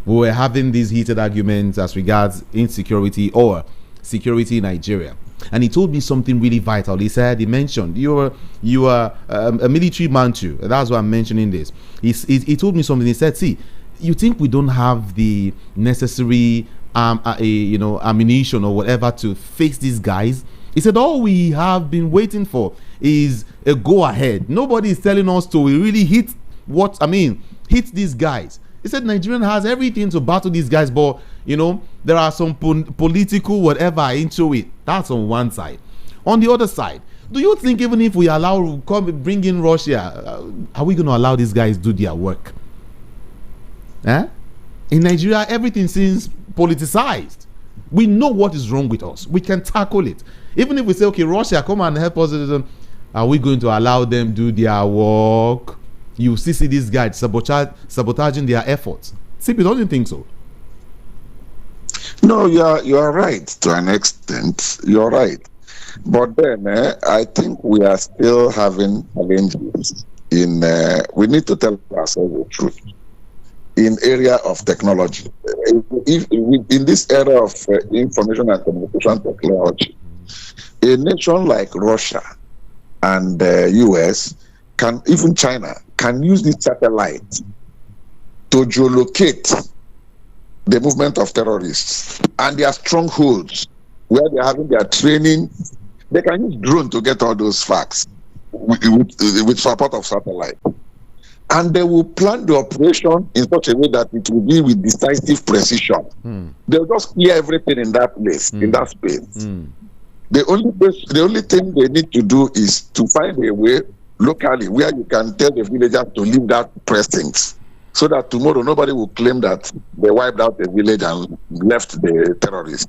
We were having these heated arguments as regards insecurity or security in Nigeria, and he told me something really vital. He mentioned you are a military man too. That's why I'm mentioning this. He told me something. He said, "See, you think we don't have the necessary ammunition or whatever to face these guys?" He said, "All we have been waiting for is a go ahead. Nobody is telling us to really hit these guys." He said Nigerian has everything to battle these guys, but there are some political whatever into it. That's on one side. On the other side, do you think even if we bring in Russia, are we going to allow these guys do their work? In Nigeria, everything seems politicized. We know what is wrong with us. We can tackle it. Even if we say, okay, Russia, come and help us, are we going to allow them do their work? You see these guys sabotaging their efforts. CP, don't you think so? No, you are right to an extent. You're right. But then I think we are still having challenges we need to tell ourselves the truth. In area of technology, in this era of information and communication technology, a nation like Russia and US, even China, can use this satellite to geolocate the movement of terrorists and their strongholds where they're having their training. They can use drone to get all those facts with support of satellite. And they will plan the operation in such a way that it will be with decisive precision. They'll just clear everything in that place, in that space. The only thing they need to do is to find a way locally where you can tell the villagers to leave that precinct, so that tomorrow nobody will claim that they wiped out the village and left the terrorists.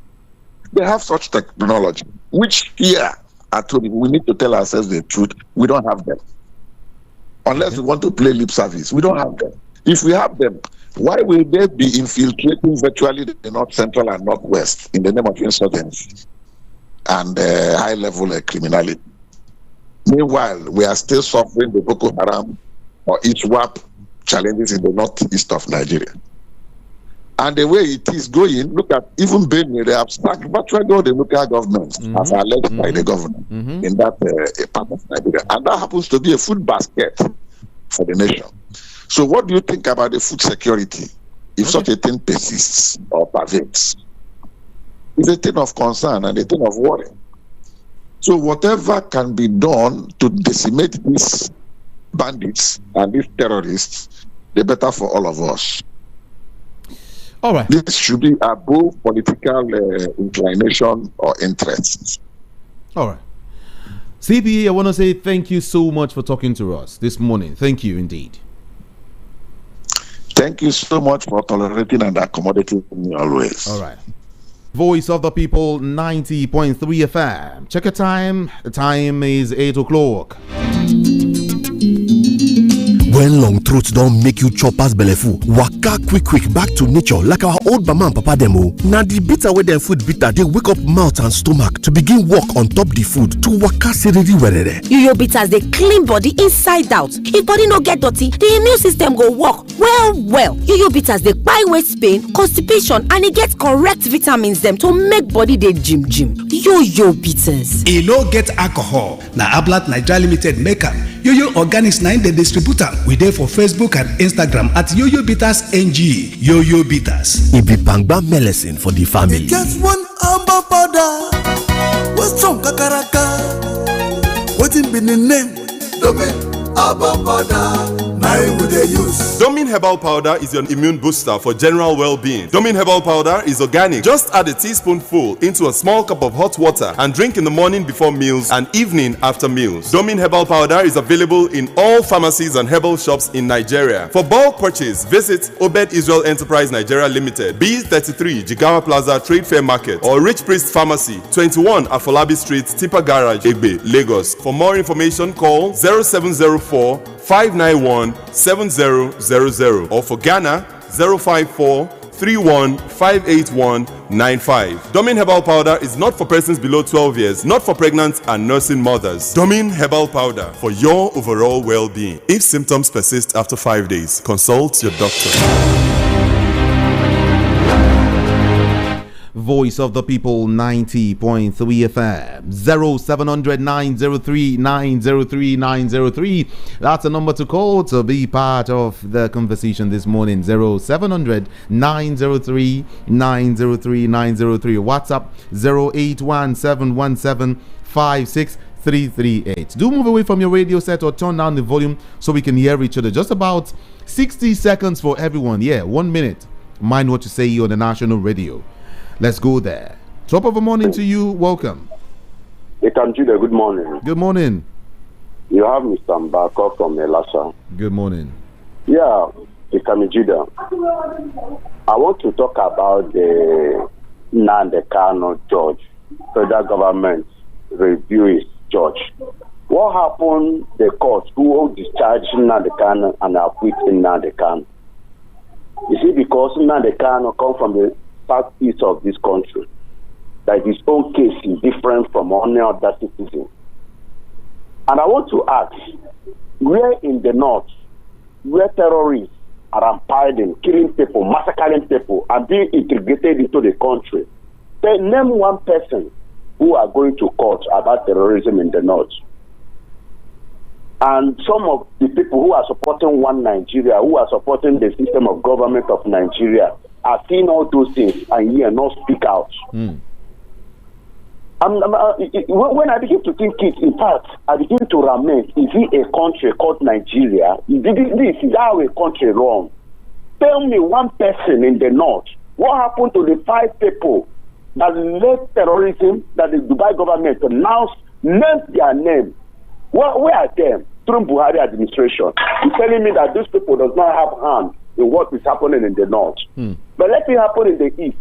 They have such technology, which here at home, we need to tell ourselves the truth. We don't have them. Unless we want to play lip service, we don't have them. If we have them, why will they be infiltrating virtually the North Central and Northwest in the name of insurgency and high-level criminality? Meanwhile, we are still suffering the Boko Haram or ISWAP challenges in the northeast of Nigeria. And the way it is going, look at even Benue, they have sacked virtually all the local governments as alleged by the government in that part of Nigeria. And that happens to be a food basket for the nation. So what do you think about the food security if such a thing persists or pervades? It's a thing of concern and a thing of worry. So whatever can be done to decimate these bandits and these terrorists, the better for all of us. All right. This should be above political inclination or interests. All right. CPA, I want to say thank you so much for talking to us this morning. Thank you indeed. Thank you so much for tolerating and accommodating me always. All right. Voice of the People, 90.3 FM. Check your time. The time is 8 o'clock. When long throat don't make you chop as belleful, waka quick back to nature like our old mama and papa demo. Now the bitter way them food bitter, they wake up mouth and stomach to begin work on top the food to waka seriously where Yo bitters they clean body inside out. If body no get dirty, the immune system go work well. Yo bitters they buy waist pain, constipation, and it gets correct vitamins them to make body they gym. Yo bitters. E no get alcohol. Na Ablat Nigeria Limited maker. Yo Organics 9 the distributor. We there for Facebook and Instagram at Yo Bitters NG. Yo Bitters. It be bangba medicine for the family. Just one amber powder. What's strong kakaraka? What's in the name? Dobe amber powder. why would they use? Domin Herbal Powder is your immune booster for general well-being. Domin Herbal Powder is organic. Just add a teaspoonful into a small cup of hot water and drink in the morning before meals and evening after meals. Domin Herbal Powder is available in all pharmacies and herbal shops in Nigeria. For bulk purchase, visit Obed Israel Enterprise Nigeria Limited, B33 Jigawa Plaza Trade Fair Market, or Rich Priest Pharmacy, 21 Afolabi Street, Tipa Garage, Egbe, Lagos. For more information, call 0704 591 7000 or for Ghana 054 31 581 95. Domin Herbal Powder is not for persons below 12 years, not for pregnant and nursing mothers. Domin Herbal Powder for your overall well-being. If symptoms persist after 5 days, consult your doctor. Voice of the People 90.3 FM 0700 903 903 903. That's a number to call to be part of the conversation this morning. 0700 903 903 903. WhatsApp 08171756338. Do move away from your radio set or turn down the volume so we can hear each other. Just about 60 seconds for everyone. Yeah, 1 minute. Mind what you say on the national radio. Let's go there. Top of the morning to you. Welcome. Judah, good morning. Good morning. You have Mr. Mbako from Elasa. Good morning. Yeah, Judah. I want to talk about the Nandekano judge. Federal government review his judge. What happened? The court who discharged Nandekano and acquit Nandekano. You see, because Nandekano come from the southeast of this country, that his own case is different from any other citizen. And I want to ask, where in the north, where terrorists are rampaging, killing people, massacring people, and being integrated into the country, then name one person who are going to court about terrorism in the north. And some of the people who are supporting One Nigeria, who are supporting the system of government of Nigeria, are seeing all those things and here not speak out. When I begin to think it, in fact, I begin to lament, is it a country called Nigeria? This is how a country runs. Tell me one person in the north, what happened to the 5 people that led terrorism, that the Dubai government announced, named their name? Where are them? Through Buhari administration. You're telling me that these people does not have hand in what is happening in the north. But let it happen in the east.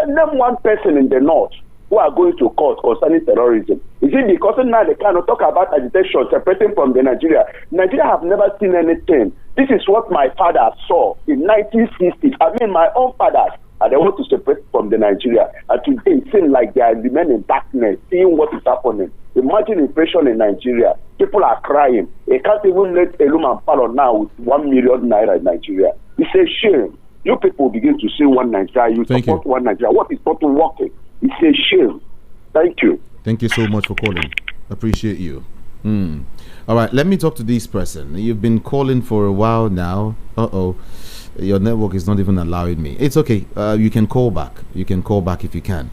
Name one person in the north who are going to court concerning terrorism. Is it because now they cannot talk about agitation separating from the Nigeria? Nigeria have never seen anything. This is what my father saw in 1960s. I mean, my own fathers, and they want to separate from the Nigeria. And today it seems like they are remaining in darkness, seeing what is happening. Imagine inflation in Nigeria. People are crying. They can't even let Elum and Palo now with 1 million naira in Nigeria. It's a shame. You people begin to say One Nigeria. You support One Nigeria. What is not working? It's a shame. Thank you. Thank you so much for calling. Appreciate you. All right, let me talk to this person. You've been calling for a while now. Your network is not even allowing me. It's okay. You can call back. You can call back if you can.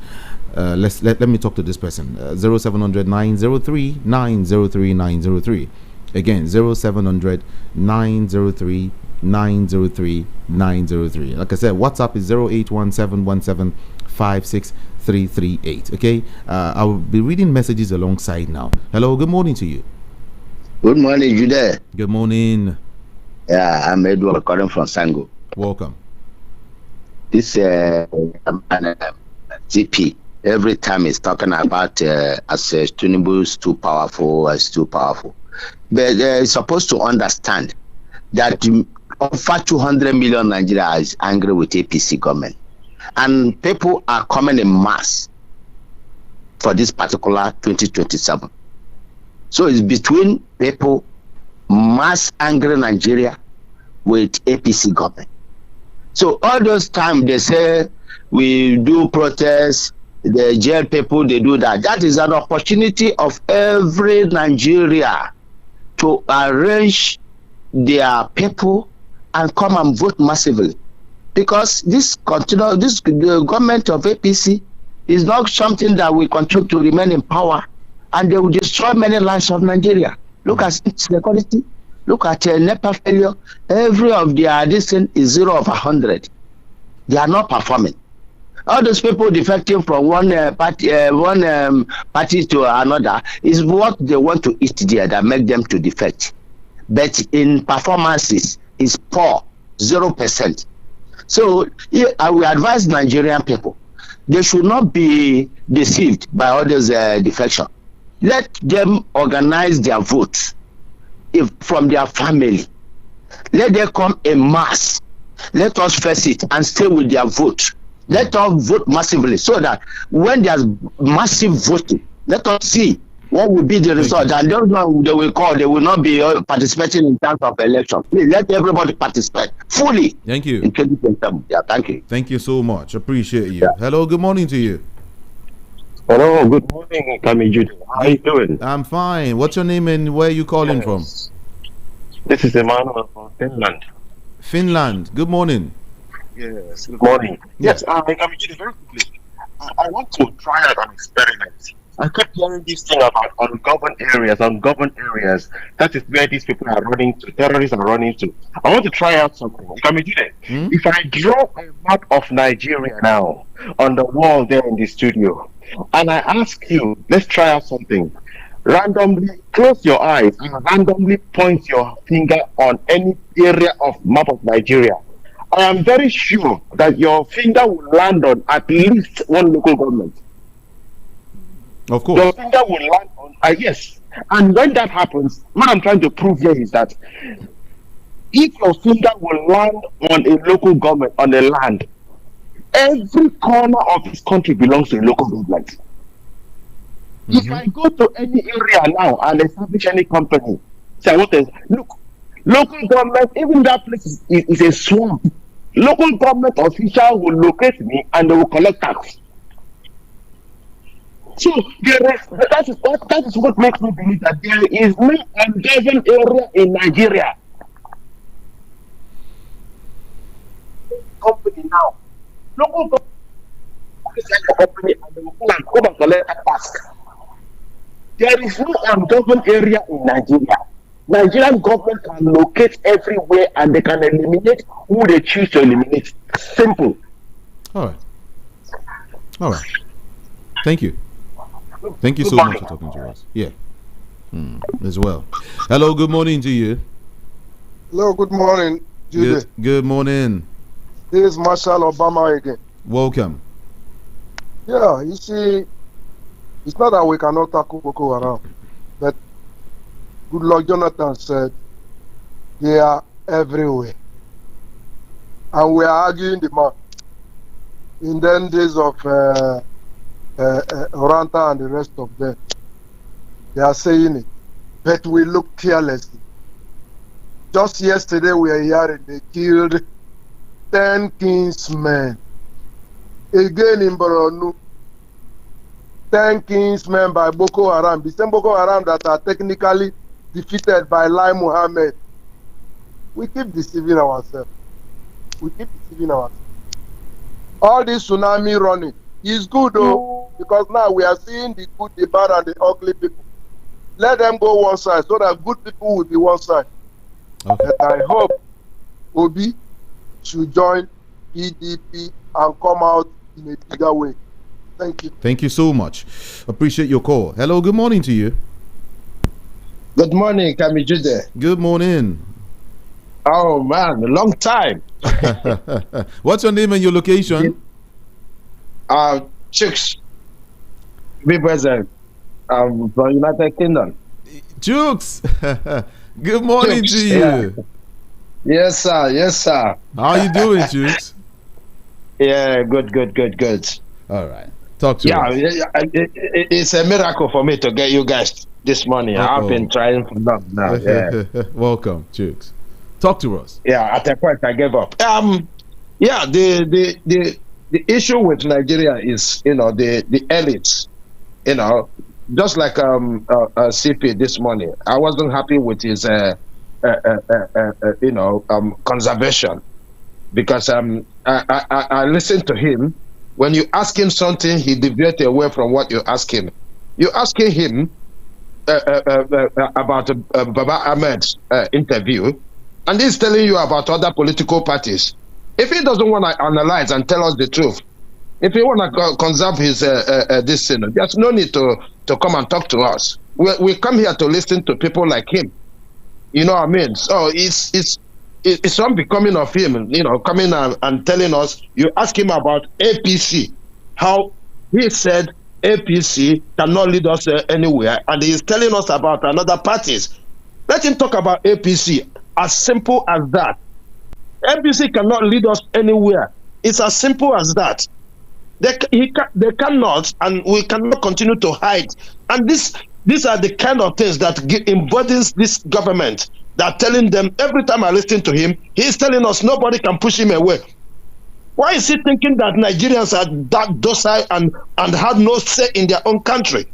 Let me talk to this person. 0700 903 903 903. Again, 0700 903 903 903. Like I said, WhatsApp is 08171756338. Okay, I'll be reading messages alongside now. Hello, good morning to you. Good morning, you there? Good morning. Yeah, I'm Edward calling from Sango. Welcome. This GP every time he's talking about Tinubu is too powerful, is too powerful. But he's supposed to understand that over 200 million Nigeria is angry with APC government. And people are coming in mass for this particular 2027. So it's between people, mass angry Nigeria with APC government. So all those times they say we do protests, the jail people, they do that. That is an opportunity of every Nigeria to arrange their people and come and vote massively. Because this government of APC is not something that will continue to remain in power, and they will destroy many lives of Nigeria. Look at its equality. Look at NEPA failure. Every of their addition is 0 of 100. They are not performing. All those people defecting from one party to another is what they want to eat there that make them to defect. But in performances, is poor, 0%. So I will advise Nigerian people, they should not be deceived by all this defection. Let them organize their votes from their family. Let them come en masse. Let us face it and stay with their vote. Let us vote massively so that when there's massive voting, let us see what will be the result. And those ones they will call, they will not be participating in terms of election. Please let everybody participate fully. Thank you. In 2027. Yeah, thank you. Thank you so much. Appreciate you. Yeah. Hello, good morning to you. Hello, good morning, Kamiju. How are you doing? I'm fine. What's your name and where are you calling from? This is Emmanuel from Finland. Finland. Good morning. Yes, good morning. Yes, Kamiju, very quickly. I want to try out an experiment. I kept hearing this thing about ungoverned areas. That is where these people are running to, terrorists are running to. I want to try out something. If I draw a map of Nigeria now on the wall there in the studio, and I ask you, let's try out something. Randomly close your eyes and randomly point your finger on any area of map of Nigeria. I am very sure that your finger will land on at least one local government. Of course. Your finger will land on, yes. And when that happens, what I'm trying to prove here is that if your finger will land on a local government, on a land, every corner of this country belongs to a local government. If I go to any area now and establish any company, say, look, local government, even that place is a swamp. Local government official will locate me and they will collect tax. So that is what makes me believe that there is no ungoverned area in Nigeria. Company now, local government company and they will come and collect a tax. There is no ungoverned area in Nigeria. Nigerian government can locate everywhere and they can eliminate who they choose to eliminate. Simple. All right. Thank you. Thank you so much for talking to us. Yeah. As well. Hello, good morning to you. Hello, good morning, Judy. Good morning. This is Marshal Obama again. Welcome. Yeah, you see, it's not that we cannot tackle Boko Haram, but Goodluck Jonathan said they are everywhere. And we are arguing the man. In the days of Oranta and the rest of them, they are saying it, but we look carelessly. Just yesterday we are hearing they killed 10 Kingsmen. Again in Borno, 10 Kingsmen by Boko Haram, the same Boko Haram that are technically defeated by Lai Mohammed. We keep deceiving ourselves. All this tsunami running is good though, because now we are seeing the good, the bad, and the ugly people. Let them go one side so that good people will be one side. Okay. And I hope Obi should join PDP and come out in a bigger way. Thank you. Thank you so much. Appreciate your call. Hello, good morning to you. Good morning, Kamijude. Good morning. Oh man, a long time. What's your name and your location? Chicks. Be present. From United Kingdom. Chooks. Good morning to you. Yeah. Yes, sir. How are you doing, Chooks? Yeah, good. All right. Talk to us. It's a miracle for me to get you guys this morning. I've been trying for long now. Yeah. Welcome, Chooks. Talk to us. Yeah, at a point I gave up. Yeah, the issue with Nigeria is, the elites, just like CP this morning. I wasn't happy with his conservation, because I listened to him. When you ask him something, he deviated away from what you ask him. You're asking him about Baba Ahmed's interview, and he's telling you about other political parties. If he doesn't want to analyze and tell us the truth, if he want to conserve his this, there's no need to come and talk to us. We come here to listen to people like him. You know what I mean? So it's unbecoming of him, coming and telling us. You ask him about APC, how he said APC cannot lead us anywhere, and he's telling us about another parties. Let him talk about APC. As simple as that. APC cannot lead us anywhere. It's as simple as that. They cannot, and we cannot continue to hide. And these are the kind of things that embodies this government. That telling them every time I listen to him, he's telling us nobody can push him away. Why is he thinking that Nigerians are that docile and have no say in their own country?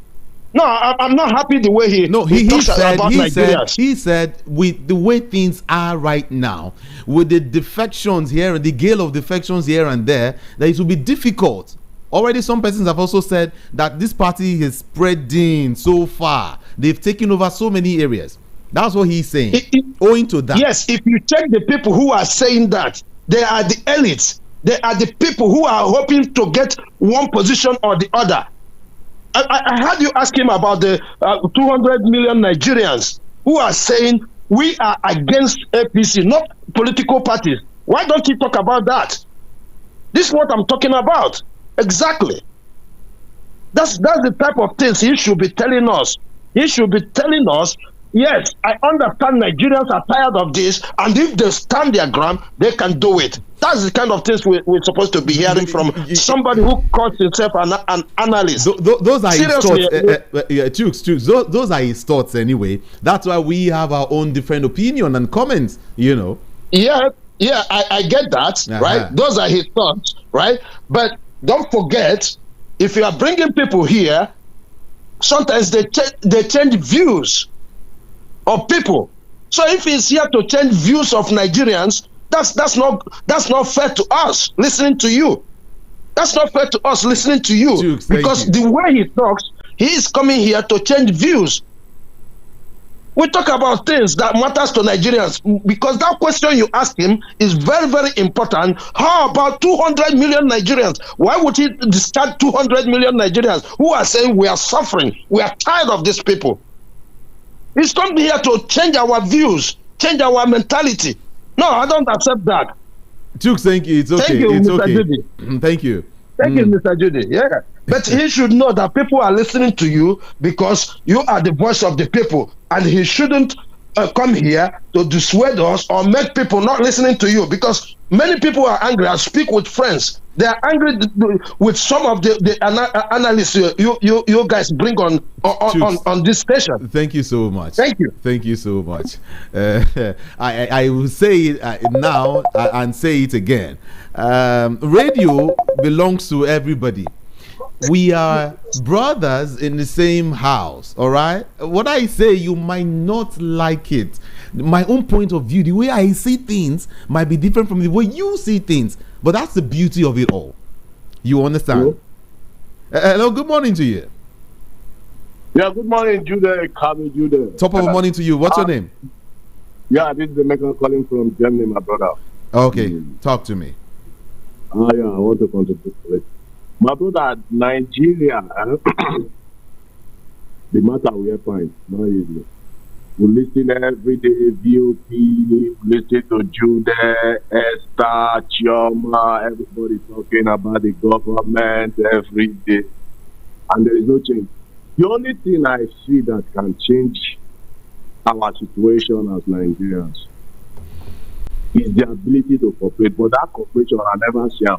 No, I'm not happy the way he talks about Nigerians. He said, with the way things are right now, with the defections here and the gale of defections here and there, that it will be difficult. Already some persons have also said that this party is spreading so far. They've taken over so many areas. That's what he's saying. Owing to that. Yes, if you check the people who are saying that, they are the elites. They are the people who are hoping to get one position or the other. I heard you ask him about the 200 million Nigerians who are saying we are against APC, not political parties. Why don't you talk about that? This is what I'm talking about. Exactly. That's the type of things he should be telling us. He should be telling us, yes, I understand Nigerians are tired of this, and if they stand their ground, they can do it. That's the kind of things we're supposed to be hearing from somebody who calls himself an analyst. Those are his thoughts. Chooks. Those are his thoughts anyway. That's why we have our own different opinion and comments, Yeah, I get that, right? Those are his thoughts, right? But don't forget, if you are bringing people here, sometimes they change views of people. So if he's here to change views of Nigerians, that's not fair to us listening to you. That's not fair to us listening to you. Jukes, because the way he talks, he is coming here to change views. We talk about things that matters to Nigerians, because that question you ask him is very, very important. How about 200 million Nigerians? Why would he discard 200 million Nigerians who are saying we are suffering? We are tired of these people. He's come here to change our views, change our mentality. No, I don't accept that. Chooks, thank you. It's okay. Thank you, it's Mr. okay. Judy. Thank you. Thank you, Mr. Judy. Yeah. But he should know that people are listening to you because you are the voice of the people. And he shouldn't come here to dissuade us or make people not listening to you, because many people are angry. I speak with friends. They are angry with some of the analysts you guys bring on this station. Thank you so much. Thank you. Thank you so much. I will say it now and say it again. Radio belongs to everybody. We are brothers in the same house, all right? What I say, you might not like it. My own point of view, the way I see things might be different from the way you see things, but that's the beauty of it all. You understand? Hello, good morning to you. Yeah, good morning, Jude. Jude. Top of the morning to you. What's your name? Yeah, this is the maker calling from Germany, my brother. Okay, talk to me. Yeah, I want to contribute to it. My brother, Nigeria, the matter we are fine, not easy. We listen every day, VOP, we listen to Jude, Esther, Chioma, everybody talking about the government every day. And there is no change. The only thing I see that can change our situation as Nigerians is the ability to cooperate. But that cooperation I never share.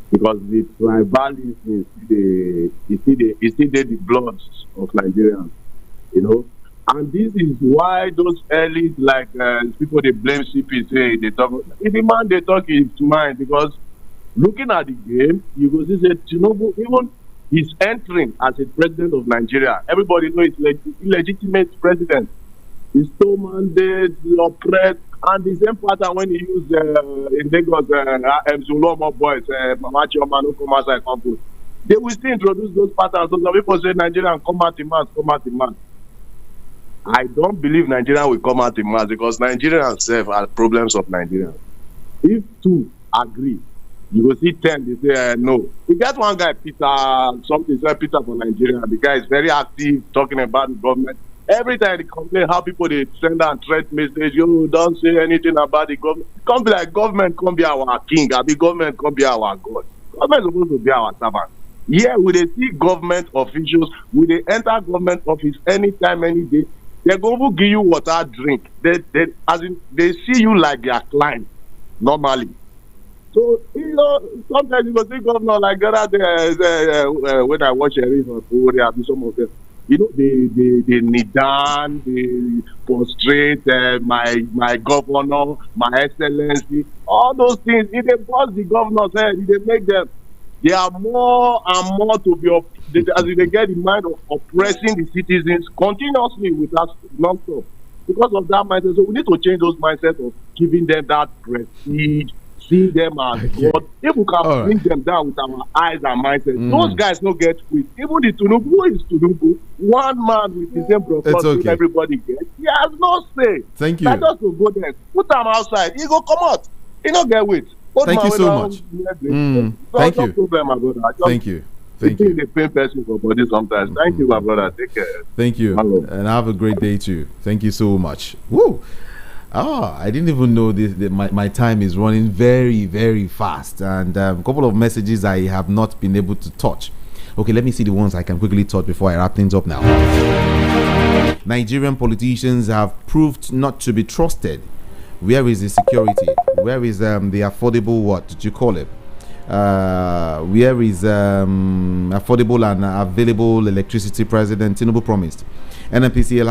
Because the tribalism is still the blood of Nigerians, And this is why those elites, like people they blame CP, say they talk. If the man they talk is mine, because looking at the game, you go see that Tinubu, even he's entering as a president of Nigeria. Everybody knows he's illegitimate president. He stole mandates, he oppressed. And the same pattern when he used in Lagos, Zuloma boys, Mama Chioma, no come outside campus. They will still introduce those patterns. So some people say Nigerian combat the man. I don't believe Nigeria will come out in mass because Nigerians self are problems of Nigeria. If two agree, you will see 10, they say no. We got one guy, Peter, something said Peter from Nigeria. The guy is very active talking about the government. Every time they complain how people they send and threat message, you don't say anything about the government. Come be like government, come be our king, I be government, come be our God. Government is supposed to be our servant. Yeah, we they see government officials, we they enter government office anytime, any day. They go to give you water, drink. They see you like their client normally. So, sometimes you go see governor like the other day, when I watch a reason or some of them, they kneel down, they prostrate, my governor, my excellency, all those things. If they boss the governor's head, they make them, they are more and more to be, as they get in mind of oppressing the citizens continuously with us non-stop. Because of that mindset, so we need to change those mindsets of giving them that prestige, seeing them as God. If we can bring them down with our eyes and mindset, those guys don't get quit. Even the Tinubu, who is Tinubu? One man with the same profile everybody gets. He has no say. Thank you. Let us to go there. Put them outside. He go come out. He don't get with. Thank you so much. Thank you. Problem, my brother. Thank you. Thank you. The pain person for body sometimes. Thank you, my brother. Take care. Thank you. Hello. And have a great day too. Thank you so much. Woo! I didn't even know this. My time is running very, very fast, and a couple of messages I have not been able to touch. Okay, let me see the ones I can quickly touch before I wrap things up now. Nigerian politicians have proved not to be trusted. Where is the security? Where is the affordable, what did you call it? Where is affordable and available electricity? President Tinubu promised. NNPCL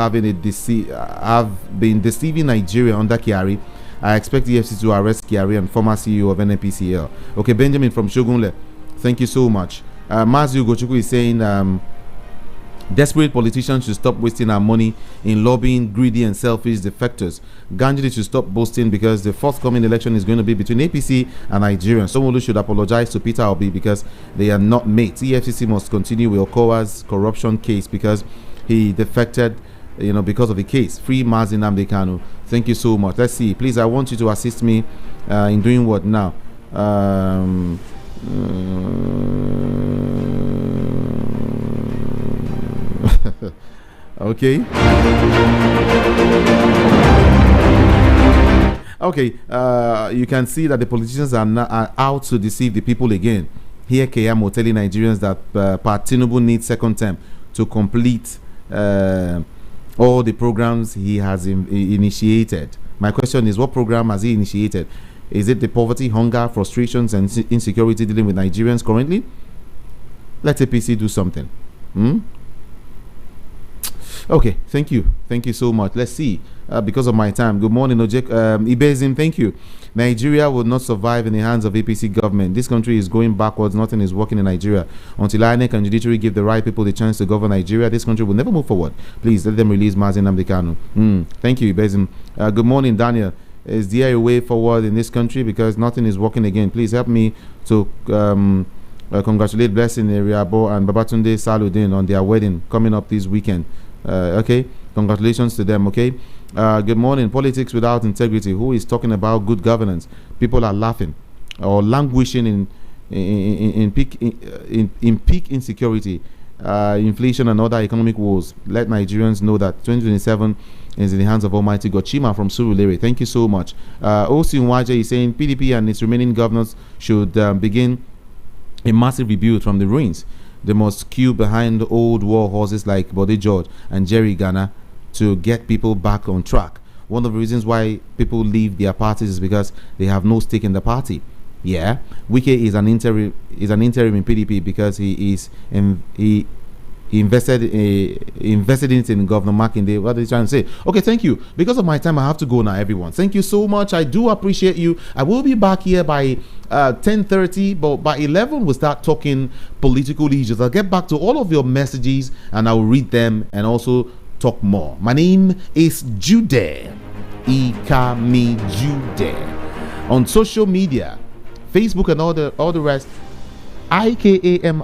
have been deceiving Nigeria under Kyari. I expect the EFCC to arrest Kyari and former CEO of NNPCL. Okay, Benjamin from Shogunle, thank you so much. Mazu Gochuku is saying desperate politicians should stop wasting our money in lobbying greedy and selfish defectors. Ganjili should stop boasting because the forthcoming election is going to be between APC and Nigerians. Someone should apologize to Peter Obi because they are not mates. EFCC must continue with Okowa's corruption case because he defected, because of the case. Free Mazi Nnamdi Kanu. Thank you so much. Let's see. Please, I want you to assist me in doing what now? Okay. You can see that the politicians are out to deceive the people again. Here Keyamo telling Nigerians that Tinubu needs second term to complete all the programs he has initiated. My question is, what program has he initiated? Is it the poverty, hunger, frustrations and insecurity dealing with Nigerians currently? Let APC do something. Okay, thank you so much. Let's see, because of my time. Good morning, Ibezim, thank you. Nigeria will not survive in the hands of APC government. This country is going backwards. Nothing is working in Nigeria. Until INEC and judiciary give the right people the chance to govern Nigeria, this country will never move forward. Please let them release Mazi Nnamdi Kanu. Thank you, Ibezim. Good morning, Daniel. Is there a way forward in this country because nothing is working again? Please help me to congratulate Blessing Eriabo and Babatunde Saludin on their wedding coming up this weekend. Okay, congratulations to them. Okay, good morning. Politics without integrity. Who is talking about good governance? People are laughing or languishing in peak insecurity, inflation, and other economic woes. Let Nigerians know that 2027 is in the hands of Almighty God. Chima from Surulere, thank you so much. Osin Waje is saying PDP and its remaining governors should begin a massive rebuild from the ruins. They must queue behind old war horses like Bode George and Jerry Ghana to get people back on track. One of the reasons why people leave their parties is because they have no stake in the party. Yeah, Wike is an interim in PDP because he invested in it in Governor Makinde. What are you trying to say? Okay, thank you. Because of my time, I have to go now, everyone. Thank you so much. I do appreciate you. I will be back here by 10:30, but by 11 we'll start talking political issues. I'll get back to all of your messages and I'll read them and also talk more. My name is Jude Ikami Jude on social media, Facebook and all the rest. Ikamijudeh.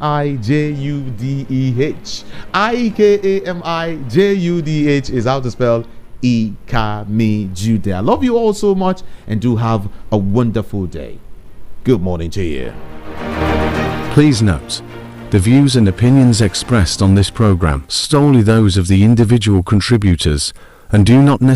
Ikamijudeh is how to spell Ikamijudeh. I love you all so much and do have a wonderful day. Good morning to you. Please note, the views and opinions expressed on this program solely those of the individual contributors and do not necessarily